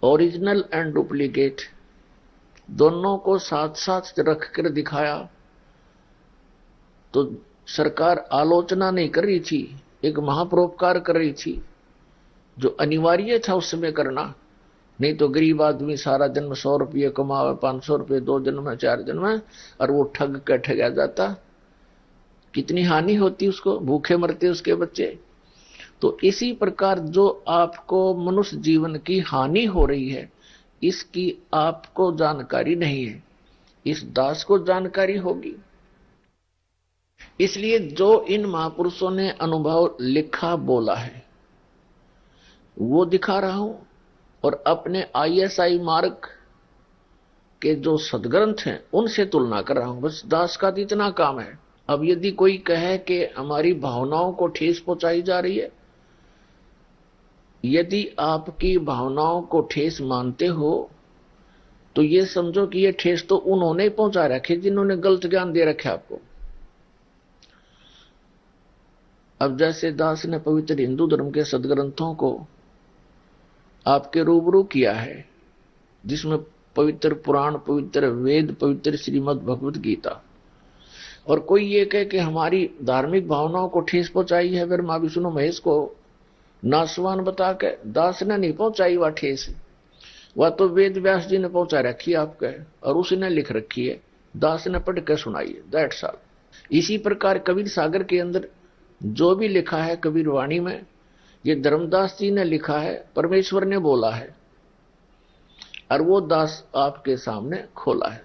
ओरिजिनल एंड डुप्लीकेट दोनों को साथ साथ रखकर दिखाया, तो सरकार आलोचना नहीं कर रही थी, एक महापरोपकार कर रही थी, जो अनिवार्य था उस समय करना। नहीं तो गरीब आदमी सारा दिन 100 रुपये कमावे, 500 रुपये 2 दिन में 4 दिन में, और वो ठग कर ठगा जाता, कितनी हानि होती उसको, भूखे मरते उसके बच्चे। तो इसी प्रकार जो आपको मनुष्य जीवन की हानि हो रही है, इसकी आपको जानकारी नहीं है, इस दास को जानकारी होगी। इसलिए जो इन महापुरुषों ने अनुभव लिखा बोला है वो दिखा रहा हूं, और अपने ISI मार्ग के जो सदग्रंथ हैं उनसे तुलना कर रहा हूं। बस दास का तो इतना काम है। अब यदि कोई कहे कि हमारी भावनाओं को ठेस पहुंचाई जा रही है, यदि आपकी भावनाओं को ठेस मानते हो तो ये समझो कि ये ठेस तो उन्होंने पहुंचा रखे जिन्होंने गलत ज्ञान दे रखे आपको। अब जैसे दास ने पवित्र हिंदू धर्म के सदग्रंथों को आपके रूबरू किया है, जिसमें पवित्र पुराण, पवित्र वेद, पवित्र श्रीमद् भगवत गीता, और कोई ये कहे कि हमारी धार्मिक भावनाओं को ठेस पहुंचाई है, फिर मां विष्णु महेश को नासवान बता के, दास ने नहीं पहुंचाई वह ठेस, वह तो वेद व्यास जी ने पहुंचा रखी है आपके, और उसने लिख रखी है, दास ने पढ़ के सुनाई है, दैट्स ऑल। इसी प्रकार कबीर सागर के अंदर जो भी लिखा है कबीर वाणी में, ये धर्मदास जी ने लिखा है, परमेश्वर ने बोला है, और वो दास आपके सामने खोला है।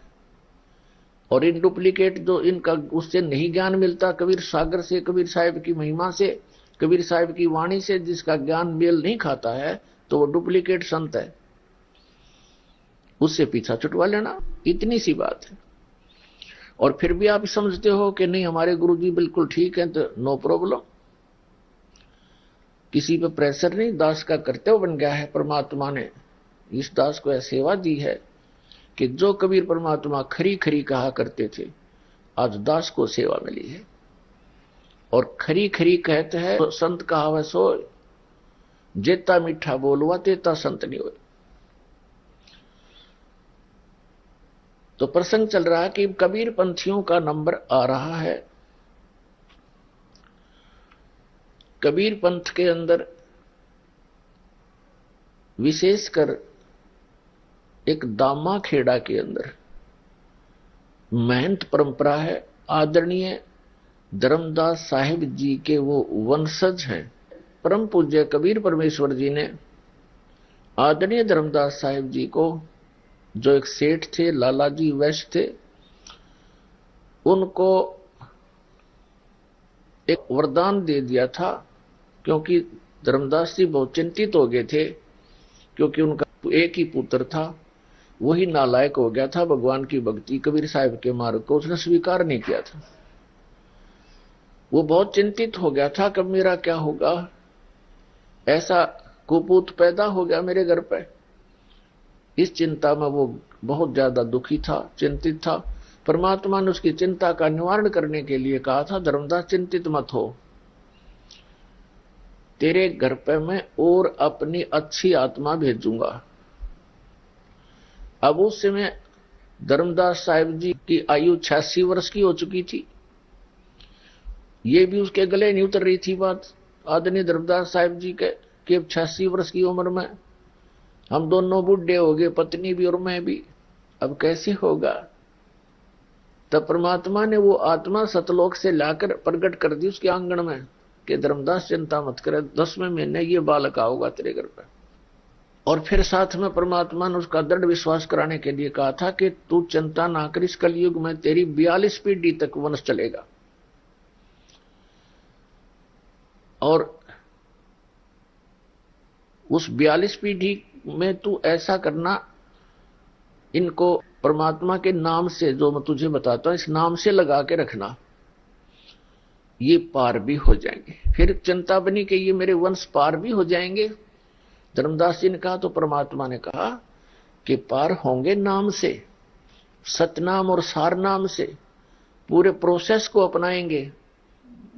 और इन डुप्लीकेट जो इनका उससे नहीं ज्ञान मिलता, कबीर सागर से, कबीर साहिब की महिमा से, कबीर साहिब की वाणी से जिसका ज्ञान मेल नहीं खाता है, तो वो डुप्लीकेट संत है, उससे पीछा छुटवा लेना, इतनी सी बात है। और फिर भी आप समझते हो कि नहीं हमारे गुरुजी बिल्कुल ठीक है, तो नो प्रॉब्लम, किसी पे प्रेशर नहीं, दास का कर्तव्य बन गया है। परमात्मा ने इस दास को ऐसी सेवा दी है कि जो कबीर परमात्मा खरी खरी कहा करते थे, आज दास को सेवा मिली है। और खरी खरी कहते हैं तो संत कहावत सो, जेता मीठा बोलवा तेता संत नहीं हो। तो प्रसंग चल रहा है कि कबीर पंथियों का नंबर आ रहा है। कबीर पंथ के अंदर विशेषकर एक दामा खेड़ा के अंदर महंत परंपरा है। आदरणीय धर्मदास साहिब जी के वो वंशज हैं। परम पूज्य कबीर परमेश्वर जी ने आदरणीय धर्मदास साहिब जी को, जो एक सेठ थे, लाला जी वैश्य थे, उनको एक वरदान दे दिया था, क्योंकि धर्मदास जी बहुत चिंतित हो गए थे, क्योंकि उनका एक ही पुत्र था, वही नालायक हो गया था। भगवान की भक्ति, कबीर साहिब के मार्ग को उसने स्वीकार नहीं किया था। वो बहुत चिंतित हो गया था, कब मेरा क्या होगा, ऐसा कुपूत पैदा हो गया मेरे घर पे। इस चिंता में वो बहुत ज्यादा दुखी था, चिंतित था। परमात्मा ने उसकी चिंता का निवारण करने के लिए कहा था, धर्मदास चिंतित मत हो, तेरे घर पे मैं और अपनी अच्छी आत्मा भेजूंगा। अब उस समय धर्मदास साहिब जी की आयु 86 वर्ष की हो चुकी थी। ये भी उसके गले नहीं उतर रही थी बात, आदरणीय धर्मदास साहिब जी के 86 वर्ष की उम्र में हम दोनों बूढ़े हो गए, पत्नी भी और मैं भी, अब कैसे होगा। तब परमात्मा ने वो आत्मा सतलोक से लाकर प्रकट कर दी उसके आंगन में कि धर्मदास चिंता मत करे, 10वें महीने ये बालक आओगा तेरे घर पर। और फिर साथ में परमात्मा ने उसका दृढ़ विश्वास कराने के लिए कहा था कि तू चिंता ना कर, इस कलयुग में तेरी 42 पीढ़ी तक वंश चलेगा। और उस 42 पीढ़ी में तू ऐसा करना, इनको परमात्मा के नाम से, जो मैं तुझे बताता हूं, इस नाम से लगा के रखना, ये पार भी हो जाएंगे। फिर चिंता बनी कि ये मेरे वंश पार भी हो जाएंगे। धर्मदास जी ने कहा तो परमात्मा ने कहा कि पार होंगे नाम से, सतनाम और सार नाम से। पूरे प्रोसेस को अपनाएंगे,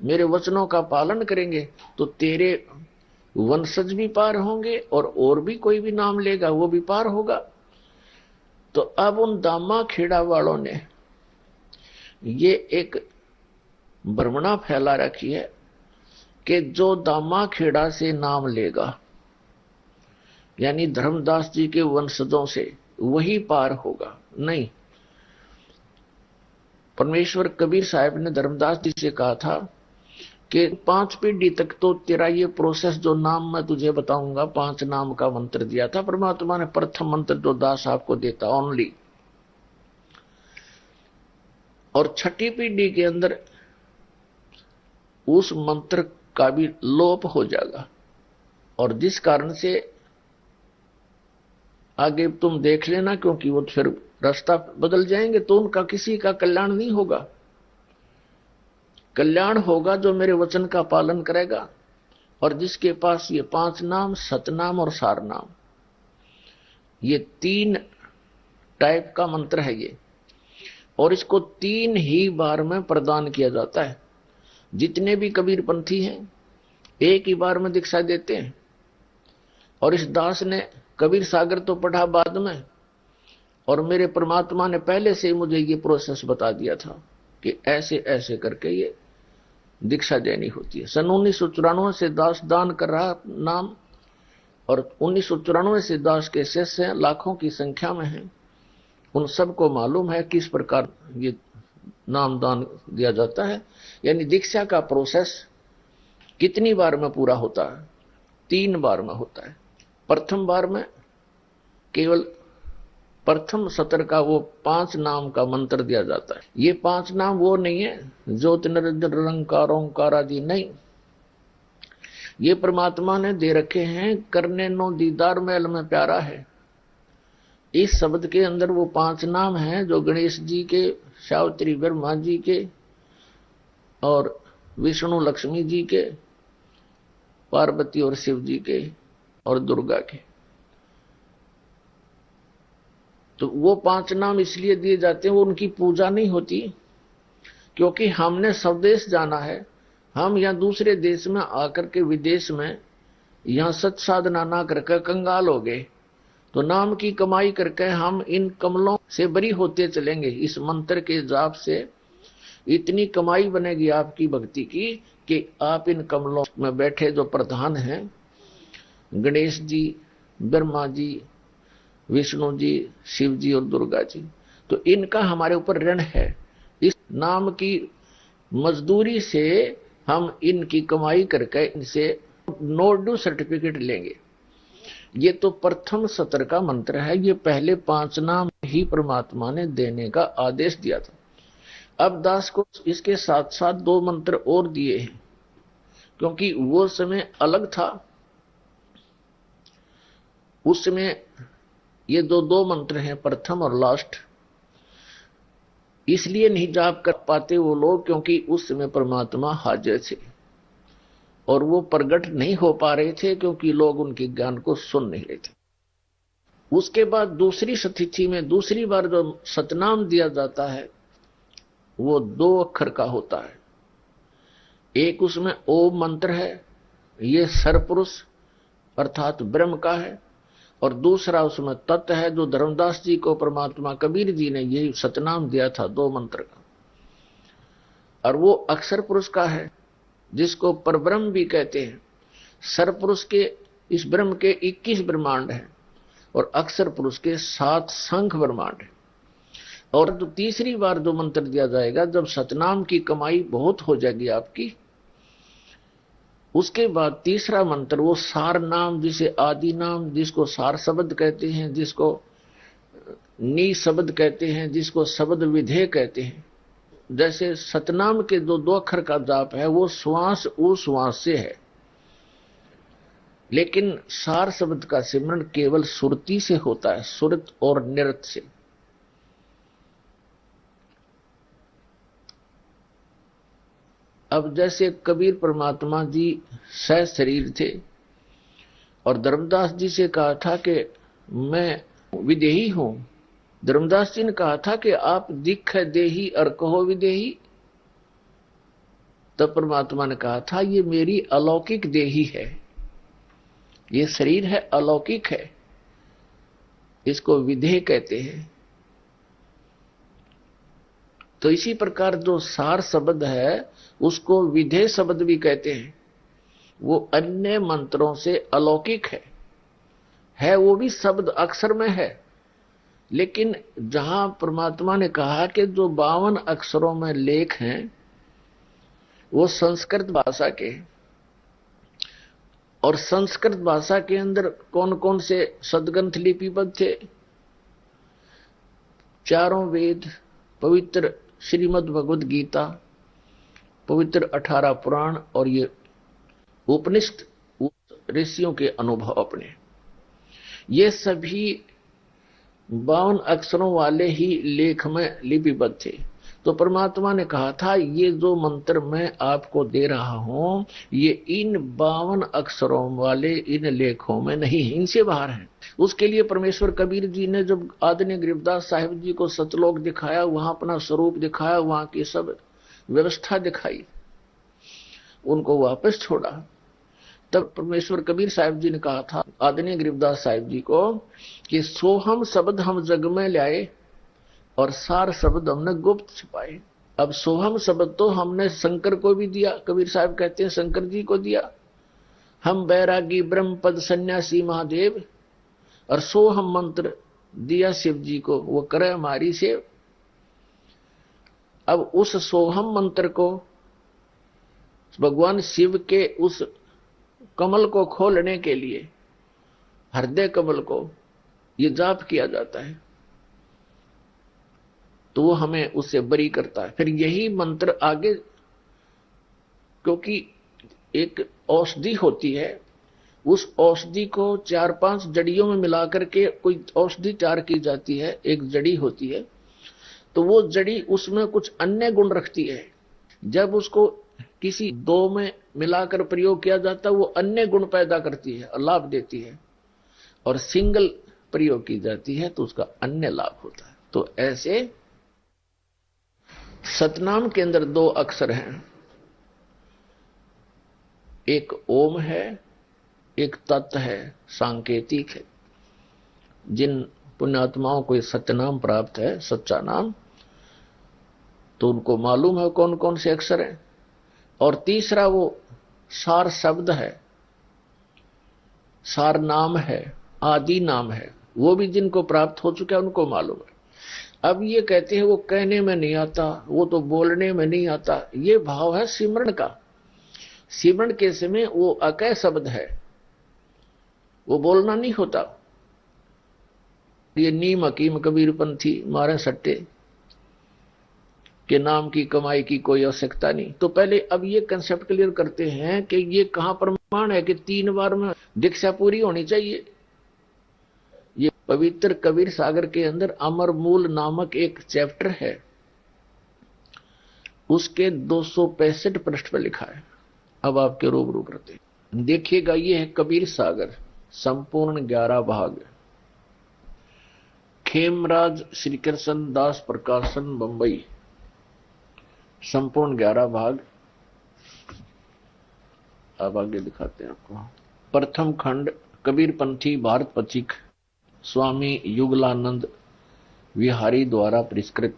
मेरे वचनों का पालन करेंगे, तो तेरे वंशज भी पार होंगे और भी कोई भी नाम लेगा वो भी पार होगा। तो अब उन दामा खेड़ा वालों ने ये एक भ्रमणा फैला रखी है कि जो दामा खेड़ा से नाम लेगा, यानी धर्मदास जी के वंशजों से, वही पार होगा। नहीं, परमेश्वर कबीर साहब ने धर्मदास जी से कहा था कि 5 पीढ़ी तक तो तेरा ये प्रोसेस, जो नाम मैं तुझे बताऊंगा, 5 नाम का मंत्र दिया था परमात्मा ने। प्रथम मंत्र जो दास आपको देता ओनली, और 6ठी पीढ़ी के अंदर उस मंत्र का भी लोप हो जाएगा, और जिस कारण से आगे तुम देख लेना, क्योंकि वो फिर रास्ता बदल जाएंगे, तो उनका किसी का कल्याण नहीं होगा। कल्याण होगा जो मेरे वचन का पालन करेगा, और जिसके पास ये 5 नाम, सतनाम और सार नाम, ये 3 टाइप का मंत्र है ये, और इसको 3 ही बार में प्रदान किया जाता है। जितने भी कबीर पंथी हैं एक ही बार में दीक्षा देते हैं। और इस दास ने कबीर सागर तो पढ़ा बाद में, और मेरे परमात्मा ने पहले से मुझे ये प्रोसेस बता दिया था कि ऐसे ऐसे करके ये दीक्षा देनी होती है। सन 1994 से दास दान कर रहा नाम, और 1994 से दास के शिष्य लाखों की संख्या में हैं। उन सबको मालूम है किस प्रकार ये नाम दान दिया जाता है। यानी दीक्षा का प्रोसेस कितनी बार में पूरा होता है? 3 बार में होता है। प्रथम बार में केवल प्रथम सत्र का वो 5 नाम का मंत्र दिया जाता है। ये 5 नाम वो नहीं है ज्योत निरंजन निरंकार ओंकार आदि, नहीं, ये परमात्मा ने दे रखे हैं। करने नो दीदार मैल में प्यारा है, इस शब्द के अंदर वो 5 नाम हैं जो गणेश जी के, सावित्री ब्रह्मा जी के, और विष्णु लक्ष्मी जी के, पार्वती और शिव जी के, और दुर्गा के। तो वो 5 नाम इसलिए दिए जाते हैं, वो उनकी पूजा नहीं होती, क्योंकि हमने स्वदेश जाना है। हम यहाँ दूसरे देश में आकर के, विदेश में यहाँ सत साधना ना करके कंगाल हो गए, तो नाम की कमाई करके हम इन कमलों से बरी होते चलेंगे। इस मंत्र के जाप से इतनी कमाई बनेगी आपकी भक्ति की कि आप इन कमलों में बैठे जो प्रधान हैं, गणेश जी, ब्रह्मा जी, विष्णु जी, शिव जी और दुर्गा जी, तो इनका हमारे ऊपर ऋण है। इस नाम की मजदूरी से हम इनकी कमाई करके इनसे नोट ड्यू सर्टिफिकेट लेंगे। ये तो प्रथम सत्र का मंत्र है। ये पहले 5 नाम ही परमात्मा ने देने का आदेश दिया था। अब दास को इसके साथ साथ 2 मंत्र और दिए हैं, क्योंकि वो समय अलग था। उस समय ये 2 मंत्र हैं, प्रथम और लास्ट, इसलिए नहीं जाप कर पाते वो लोग, क्योंकि उस समय परमात्मा हाजिर थे और वो प्रकट नहीं हो पा रहे थे, क्योंकि लोग उनके ज्ञान को सुन नहीं रहे थे। उसके बाद दूसरी तिथि में दूसरी बार जो सतनाम दिया जाता है वो 2 अक्षर का होता है। एक उसमें ओम मंत्र है, ये सरपुरुष अर्थात ब्रह्म का है, और दूसरा उसमें तत्व है जो धर्मदास जी को परमात्मा कबीर जी ने यही सतनाम दिया था 2 मंत्र का, और वो अक्षर पुरुष का है जिसको परब्रह्म भी कहते हैं। सरपुरुष के इस ब्रह्म के 21 ब्रह्मांड हैं और अक्षर पुरुष के 7 शंख ब्रह्मांड है। और जो तीसरी बार जो मंत्र दिया जाएगा, जब सतनाम की कमाई बहुत हो जाएगी आपकी, उसके बाद तीसरा मंत्र वो सार नाम, जिसे आदि नाम, जिसको सार शब्द कहते हैं, जिसको नी शब्द कहते हैं, जिसको शब्द विधेय कहते हैं। जैसे सतनाम के जो दो अक्षर का जाप है वो श्वास उश्वास से है, लेकिन सार शब्द का सिमरण केवल सुरती से होता है, सुरत और निरत से। अब जैसे कबीर परमात्मा जी सह शरीर थे और धर्मदास जी से कहा था कि मैं विदेही हूं। धर्मदास जी ने कहा था कि आप दिख देही और कहो विदेही। तब परमात्मा ने कहा था ये मेरी अलौकिक देही है, ये शरीर है अलौकिक है, इसको विधेय कहते हैं। तो इसी प्रकार जो सार शब्द है उसको विधेय शब्द भी कहते हैं। वो अन्य मंत्रों से अलौकिक है वो भी शब्द अक्षर में है, लेकिन जहां परमात्मा ने कहा कि जो 52 अक्षरों में लेख हैं वो संस्कृत भाषा के, और संस्कृत भाषा के अंदर कौन कौन से सदग्रंथ लिपिबद्ध थे? चारों वेद, पवित्र श्रीमद् भगवद गीता, पवित्र 18 पुराण और ये उपनिषद ऋषियों के अनुभव अपने, ये सभी 52 अक्षरों वाले ही लेख में लिपिबद्ध थे। तो परमात्मा ने कहा था ये जो मंत्र मैं आपको दे रहा हूं ये इन 52 अक्षरों वाले इन लेखों में नहीं है, इनसे बाहर है। उसके लिए परमेश्वर कबीर जी ने जब आदरणीय गरीबदास साहिब जी को सतलोक दिखाया, वहां अपना स्वरूप दिखाया, वहां की सब व्यवस्था दिखाई, उनको वापस छोड़ा, तब परमेश्वर कबीर साहिब जी ने कहा था आदरणीय गरीबदास साहिब जी को कि सोहम शब्द हम जग में लाए और सार शब्द हमने गुप्त छिपाए। अब सोहम शब्द तो हमने शंकर को भी दिया, कबीर साहब कहते हैं शंकर जी को दिया, हम बैरागी ब्रह्म पद सन्यासी महादेव, और सोहम मंत्र दिया शिव जी को, वो करे हमारी सेव। अब उस सोहम मंत्र को भगवान शिव के उस कमल को खोलने के लिए, हृदय कमल को, ये जाप किया जाता है, तो वो हमें उससे बरी करता है। फिर यही मंत्र आगे, क्योंकि एक औषधि होती है, उस औषधि को 4-5 जड़ियों में मिलाकर के कोई औषधि तैयार की जाती है, एक जड़ी होती है, तो वो जड़ी उसमें कुछ अन्य गुण रखती है। जब उसको किसी 2 में मिलाकर प्रयोग किया जाता है वो अन्य गुण पैदा करती है और लाभ देती है, और सिंगल प्रयोग की जाती है तो उसका अन्य लाभ होता है। तो ऐसे सतनाम के अंदर 2 अक्षर हैं, एक ओम है, एक तत् है, सांकेतिक है। जिन पुण्यात्माओं को सत्यनाम प्राप्त है, सच्चा नाम, तो उनको मालूम है कौन कौन से अक्षर हैं। और तीसरा वो सार शब्द है, सार नाम है, आदि नाम है, वो भी जिनको प्राप्त हो चुका है उनको मालूम है। अब ये कहते हैं वो कहने में नहीं आता, वो तो बोलने में नहीं आता, ये भाव है सिमरण का। सिमरण के समय वो अकय शब्द है, वो बोलना नहीं होता। ये नीम हकीम कबीरपंथी मारे सट्टे के नाम की कमाई की कोई आवश्यकता नहीं। तो पहले अब ये कंसेप्ट क्लियर करते हैं कि ये कहां प्रमाण है कि 3 बार में दीक्षा पूरी होनी चाहिए। ये पवित्र कबीर सागर के अंदर अमर मूल नामक एक चैप्टर है, उसके 265 पृष्ठ पर लिखा है। अब आपके रूबरू करते हैं, देखिएगा। ये है कबीर सागर, संपूर्ण 11 भाग, खेमराज श्री कृष्ण दास प्रकाशन बंबई, संपूर्ण 11 भाग। अब आगे दिखाते हैं आपको। प्रथम खंड कबीरपंथी भारत पथिक स्वामी युगलानंद विहारी द्वारा परिष्कृत,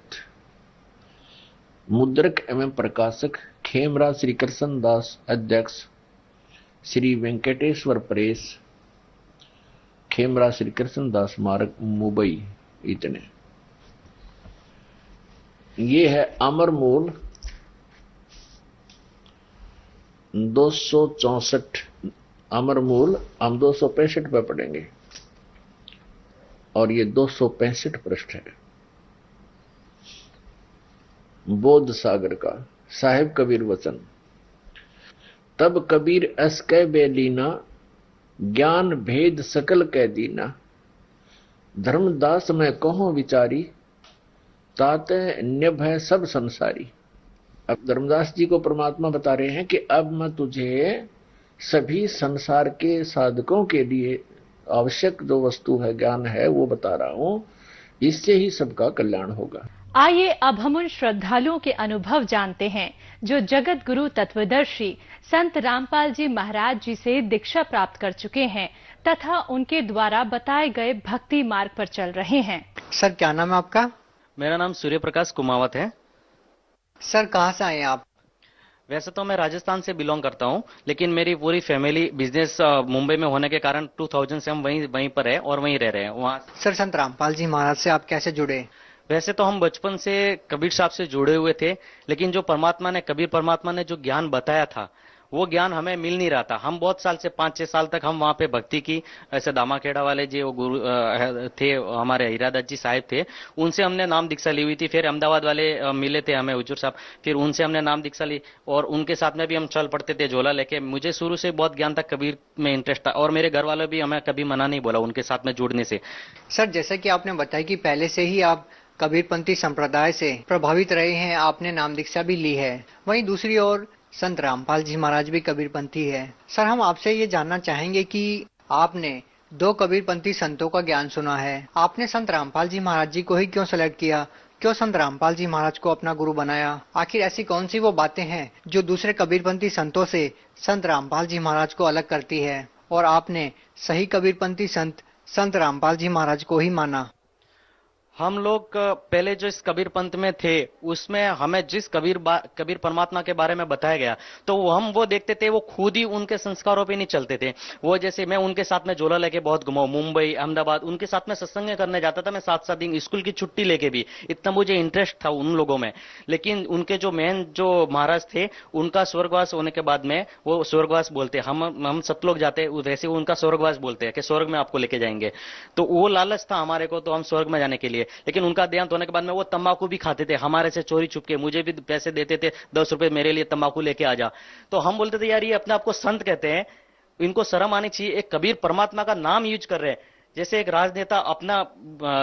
मुद्रक एवं प्रकाशक खेमराज श्री कृष्ण दास, अध्यक्ष श्री वेंकटेश्वर प्रेस, खेमराज श्री कृष्ण दास मार्ग मुंबई। इतने। ये है अमर मूल 264 अमर मूल हम 265 पे पढ़ेंगे और ये 265 पृष्ठ है बोध सागर का साहिब कबीर वचन। तब कबीर अस कै बेलीना ज्ञान भेद सकल कै दीना धर्मदास में कहो विचारी ताते निभ है सब संसारी। अब धर्मदास जी को परमात्मा बता रहे हैं कि अब मैं तुझे सभी संसार के साधकों के लिए आवश्यक जो वस्तु है ज्ञान है वो बता रहा हूं, इससे ही सबका कल्याण होगा। आइए अब हम उन श्रद्धालुओं के अनुभव जानते हैं जो जगत गुरु तत्वदर्शी संत रामपाल जी महाराज जी से दीक्षा प्राप्त कर चुके हैं तथा उनके द्वारा बताए गए भक्ति मार्ग पर चल रहे हैं। सर क्या नाम है आपका? मेरा नाम सूर्य प्रकाश कुमावत है। सर कहाँ से आए हैं आप? वैसे तो मैं राजस्थान से बिलोंग करता हूं, लेकिन मेरी पूरी फैमिली बिजनेस मुंबई में होने के कारण 2000 से हम वहीं पर है और वहीं रह रहे हैं वहाँ। सर संत रामपाल जी महाराज से आप कैसे जुड़े? वैसे तो हम बचपन से कबीर साहब से जुड़े हुए थे, लेकिन जो कबीर परमात्मा ने जो ज्ञान बताया था वो ज्ञान हमें मिल नहीं रहा था। हम बहुत साल से 5-6 साल तक हम वहां पे भक्ति की, ऐसे दामाखेड़ा वाले जो गुरु थे हमारे हीरादास जी साहिब थे, उनसे हमने नाम दीक्षा ली हुई थी। फिर अहमदाबाद वाले मिले थे हमें हुजूर साहब, फिर उनसे हमने नाम दीक्षा ली और उनके साथ में भी हम चल पड़ते थे झोला लेके। मुझे शुरू से बहुत ज्ञान था, कबीर में इंटरेस्ट था और मेरे घर वालों भी हमें कभी मना नहीं बोला उनके साथ में जुड़ने से। सर जैसे कि आपने बताया कि पहले से ही आप कबीरपंथी संप्रदाय से प्रभावित रहे हैं, आपने नाम दीक्षा भी ली है, वहीं दूसरी ओर संत रामपाल जी महाराज भी कबीरपंथी है। सर हम आपसे ये जानना चाहेंगे कि आपने 2 कबीरपंथी संतों का ज्ञान सुना है, आपने संत रामपाल जी महाराज जी को ही क्यों सेलेक्ट किया? क्यों संत रामपाल जी महाराज को अपना गुरु बनाया? आखिर ऐसी कौन सी वो बातें हैं जो दूसरे कबीरपंथी संतों से संत रामपाल जी महाराज को अलग करती है और आपने सही कबीरपंथी संत रामपाल जी महाराज को ही माना? हम लोग पहले जो इस कबीर पंथ में थे उसमें हमें जिस कबीर परमात्मा के बारे में बताया गया तो हम वो देखते थे, वो खुद ही उनके संस्कारों पे नहीं चलते थे। वो जैसे मैं उनके साथ में झोला लेके बहुत घुमा, मुंबई अहमदाबाद उनके साथ में सत्संग करने जाता था मैं 7-7 दिन स्कूल की छुट्टी लेके भी, इतना मुझे इंटरेस्ट था उन लोगों में। लेकिन उनके जो मेन जो महाराज थे उनका स्वर्गवास होने के बाद में वो स्वर्गवास बोलते, हम सतलोक जाते वैसे उनका स्वर्गवास बोलते हैं कि स्वर्ग में आपको लेके जाएंगे। तो वो लालच था हमारे को, तो हम स्वर्ग में जाने के लिए। लेकिन उनका देहांत होने के बाद में वो तंबाकू भी खाते थे हमारे से चोरी छुप के, मुझे भी पैसे देते थे 10 रुपए मेरे लिए तंबाकू लेके आ जा। तो हम बोलते थे यार ये अपने आप को संत कहते हैं, इनको शर्म आनी चाहिए, एक कबीर परमात्मा का नाम यूज कर रहे हैं। जैसे एक राजनेता अपना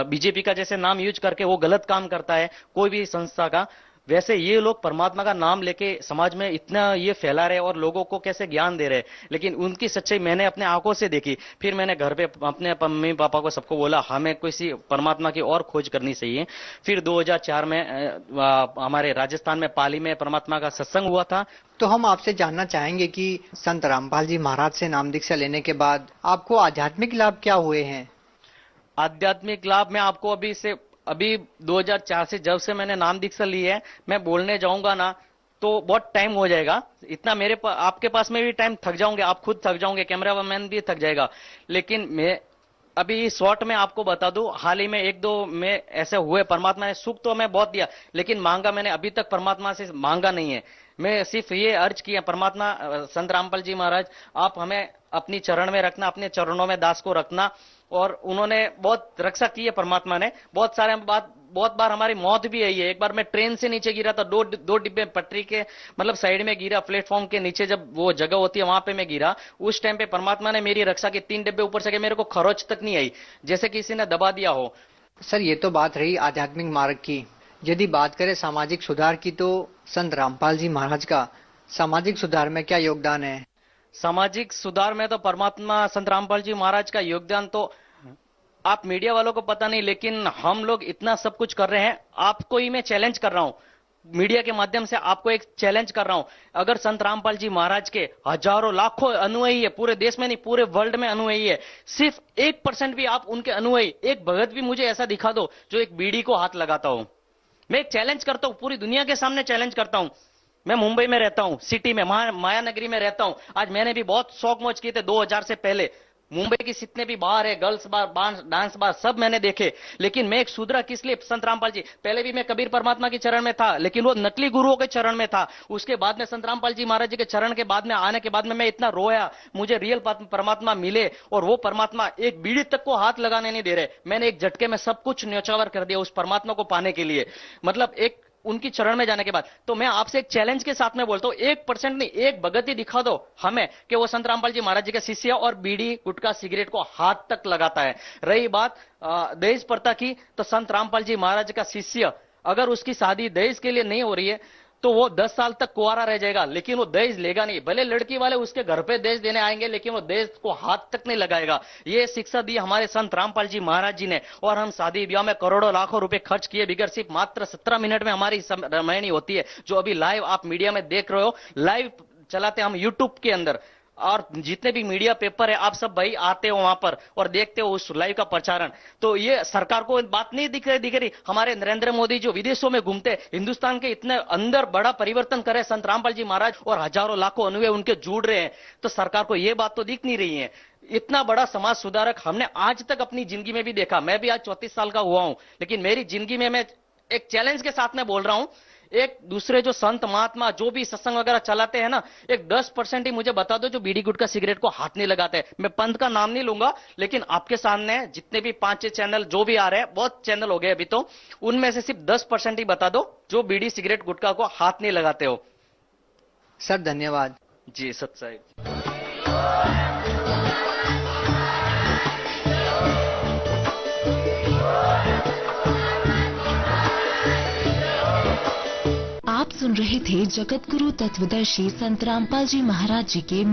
बीजेपी का जैसे नाम यूज करके वो गलत काम करता है कोई भी संस्था का, वैसे ये लोग परमात्मा का नाम लेके समाज में इतना ये फैला रहे और लोगों को कैसे ज्ञान दे रहे। लेकिन उनकी सच्चाई मैंने अपने आंखों से देखी। फिर मैंने घर पे अपने मम्मी पापा को सबको बोला हमें किसी परमात्मा की और खोज करनी चाहिए। फिर 2004 में हमारे राजस्थान में पाली में परमात्मा का सत्संग हुआ था। तो हम आपसे जानना चाहेंगे कि संत रामपाल जी महाराज से नाम दीक्षा लेने के बाद आपको आध्यात्मिक लाभ क्या हुए हैं? आध्यात्मिक लाभ में आपको अभी 2004 से जब से मैंने नाम दीक्षा ली है, मैं बोलने जाऊंगा ना तो बहुत टाइम हो जाएगा। इतना आपके पास में भी टाइम थक जाओगे, आप खुद थक जाओगे, कैमरामैन भी थक जाएगा। लेकिन मैं अभी शॉर्ट में आपको बता दूं, हाल ही में 1-2 में ऐसे हुए, परमात्मा ने सुख तो हमें बहुत दिया लेकिन मांगा मैंने अभी तक परमात्मा से मांगा नहीं है। मैं सिर्फ ये अर्ज किया परमात्मा संत रामपाल जी महाराज आप हमें अपनी चरण में रखना, अपने चरणों में दास को रखना। और उन्होंने बहुत रक्षा की है परमात्मा ने। बहुत बार हमारी मौत भी आई है। एक बार मैं ट्रेन से नीचे गिरा था, दो डिब्बे पटरी के मतलब साइड में गिरा, प्लेटफॉर्म के नीचे जब वो जगह होती है वहां पे मैं गिरा। उस टाइम पे परमात्मा ने मेरी रक्षा की, 3 डिब्बे ऊपर से मेरे को खरोच तक नहीं आई, जैसे किसी ने दबा दिया हो। सर ये तो बात रही आध्यात्मिक मार्ग की। यदि बात करें सामाजिक सुधार की तो संत रामपाल जी महाराज का सामाजिक सुधार में क्या योगदान है? सामाजिक सुधार में तो परमात्मा संत रामपाल जी महाराज का योगदान तो आप मीडिया वालों को पता नहीं, लेकिन हम लोग इतना सब कुछ कर रहे हैं। आपको ही मैं चैलेंज कर रहा हूं, मीडिया के माध्यम से आपको एक चैलेंज कर रहा हूं। अगर संत रामपाल जी महाराज के हजारों लाखों अनुयायी है, पूरे देश में नहीं पूरे वर्ल्ड में अनुयायी है, सिर्फ 1% भी आप उनके अनुयायी, एक भगत भी मुझे ऐसा दिखा दो जो एक बीड़ी को हाथ लगाता हो। मैं एक चैलेंज करता हूं, पूरी दुनिया के सामने चैलेंज करता हूं। मैं मुंबई में रहता हूं, सिटी में माया नगरी में रहता हूं। आज मैंने भी बहुत शौक मौज किए थे 2000 से पहले, मुंबई की जितने भी बार है, गर्ल्स बार, डांस बार, सब मैंने देखे। लेकिन मैं एक सुधरा किस लिए? संत रामपाल जी। पहले भी मैं कबीर परमात्मा के चरण में था, लेकिन वो नकली गुरुओं के चरण में था। उसके बाद में संत रामपाल जी महाराज जी के चरण के बाद में आने के बाद में मैं इतना रोया, मुझे रियल परमात्मा मिले, और वो परमात्मा एक बीड़ी तक को हाथ लगाने नहीं दे रहे। मैंने एक झटके में सब कुछ न्यौछावर कर दिया उस परमात्मा को पाने के लिए, मतलब एक उनकी चरण में जाने के बाद। तो मैं आपसे एक चैलेंज के साथ में बोलता हूं, 1% नहीं, एक भगत ही दिखा दो हमें कि वो संत रामपाल जी महाराज जी के शिष्य और बीड़ी गुटखा सिगरेट को हाथ तक लगाता है। रही बात दहेज प्रथा की, तो संत रामपाल जी महाराज का शिष्य अगर उसकी शादी दहेज के लिए नहीं हो रही है तो वो 10 साल तक कुंवारा रह जाएगा, लेकिन वो दहेज लेगा नहीं। भले लड़की वाले उसके घर पे दहेज देने आएंगे, लेकिन वो दहेज को हाथ तक नहीं लगाएगा। ये शिक्षा दी हमारे संत रामपाल जी महाराज जी ने। और हम शादी ब्याह में करोड़ों लाखों रुपए खर्च किए बिगर सिर्फ मात्र 17 मिनट में हमारी रामायणी होती है, जो अभी लाइव आप मीडिया में देख रहे हो। लाइव चलाते हम यूट्यूब के अंदर, और जितने भी मीडिया पेपर है आप सब भाई आते हो वहां पर और देखते हो उस लाइव का प्रचारण। तो ये सरकार को बात नहीं दिख रही। हमारे नरेंद्र मोदी जो विदेशों में घूमते, हिंदुस्तान के इतने अंदर बड़ा परिवर्तन करे संत रामपाल जी महाराज, और हजारों लाखों अनुयायी उनके जुड़ रहे हैं, तो सरकार को यह बात तो दिख नहीं रही है। इतना बड़ा समाज सुधारक हमने आज तक अपनी जिंदगी में भी देखा। मैं भी आज 34 साल का हुआ हूं, लेकिन मेरी जिंदगी में मैं एक चैलेंज के साथ में बोल रहा हूं, एक दूसरे जो संत महात्मा जो भी सत्संग वगैरह चलाते हैं ना, एक 10% ही मुझे बता दो जो बीड़ी गुटखा सिगरेट को हाथ नहीं लगाते। मैं पंथ का नाम नहीं लूंगा, लेकिन आपके सामने जितने भी 5 चैनल जो भी आ रहे हैं, बहुत चैनल हो गए अभी तो, उनमें से सिर्फ 10% ही बता दो जो बीड़ी सिगरेट गुटखा को हाथ नहीं लगाते हो। सर धन्यवाद। जी सत साहिब। आप सुन रहे थे जगत गुरु तत्वदर्शी संत रामपाल जी महाराज जी के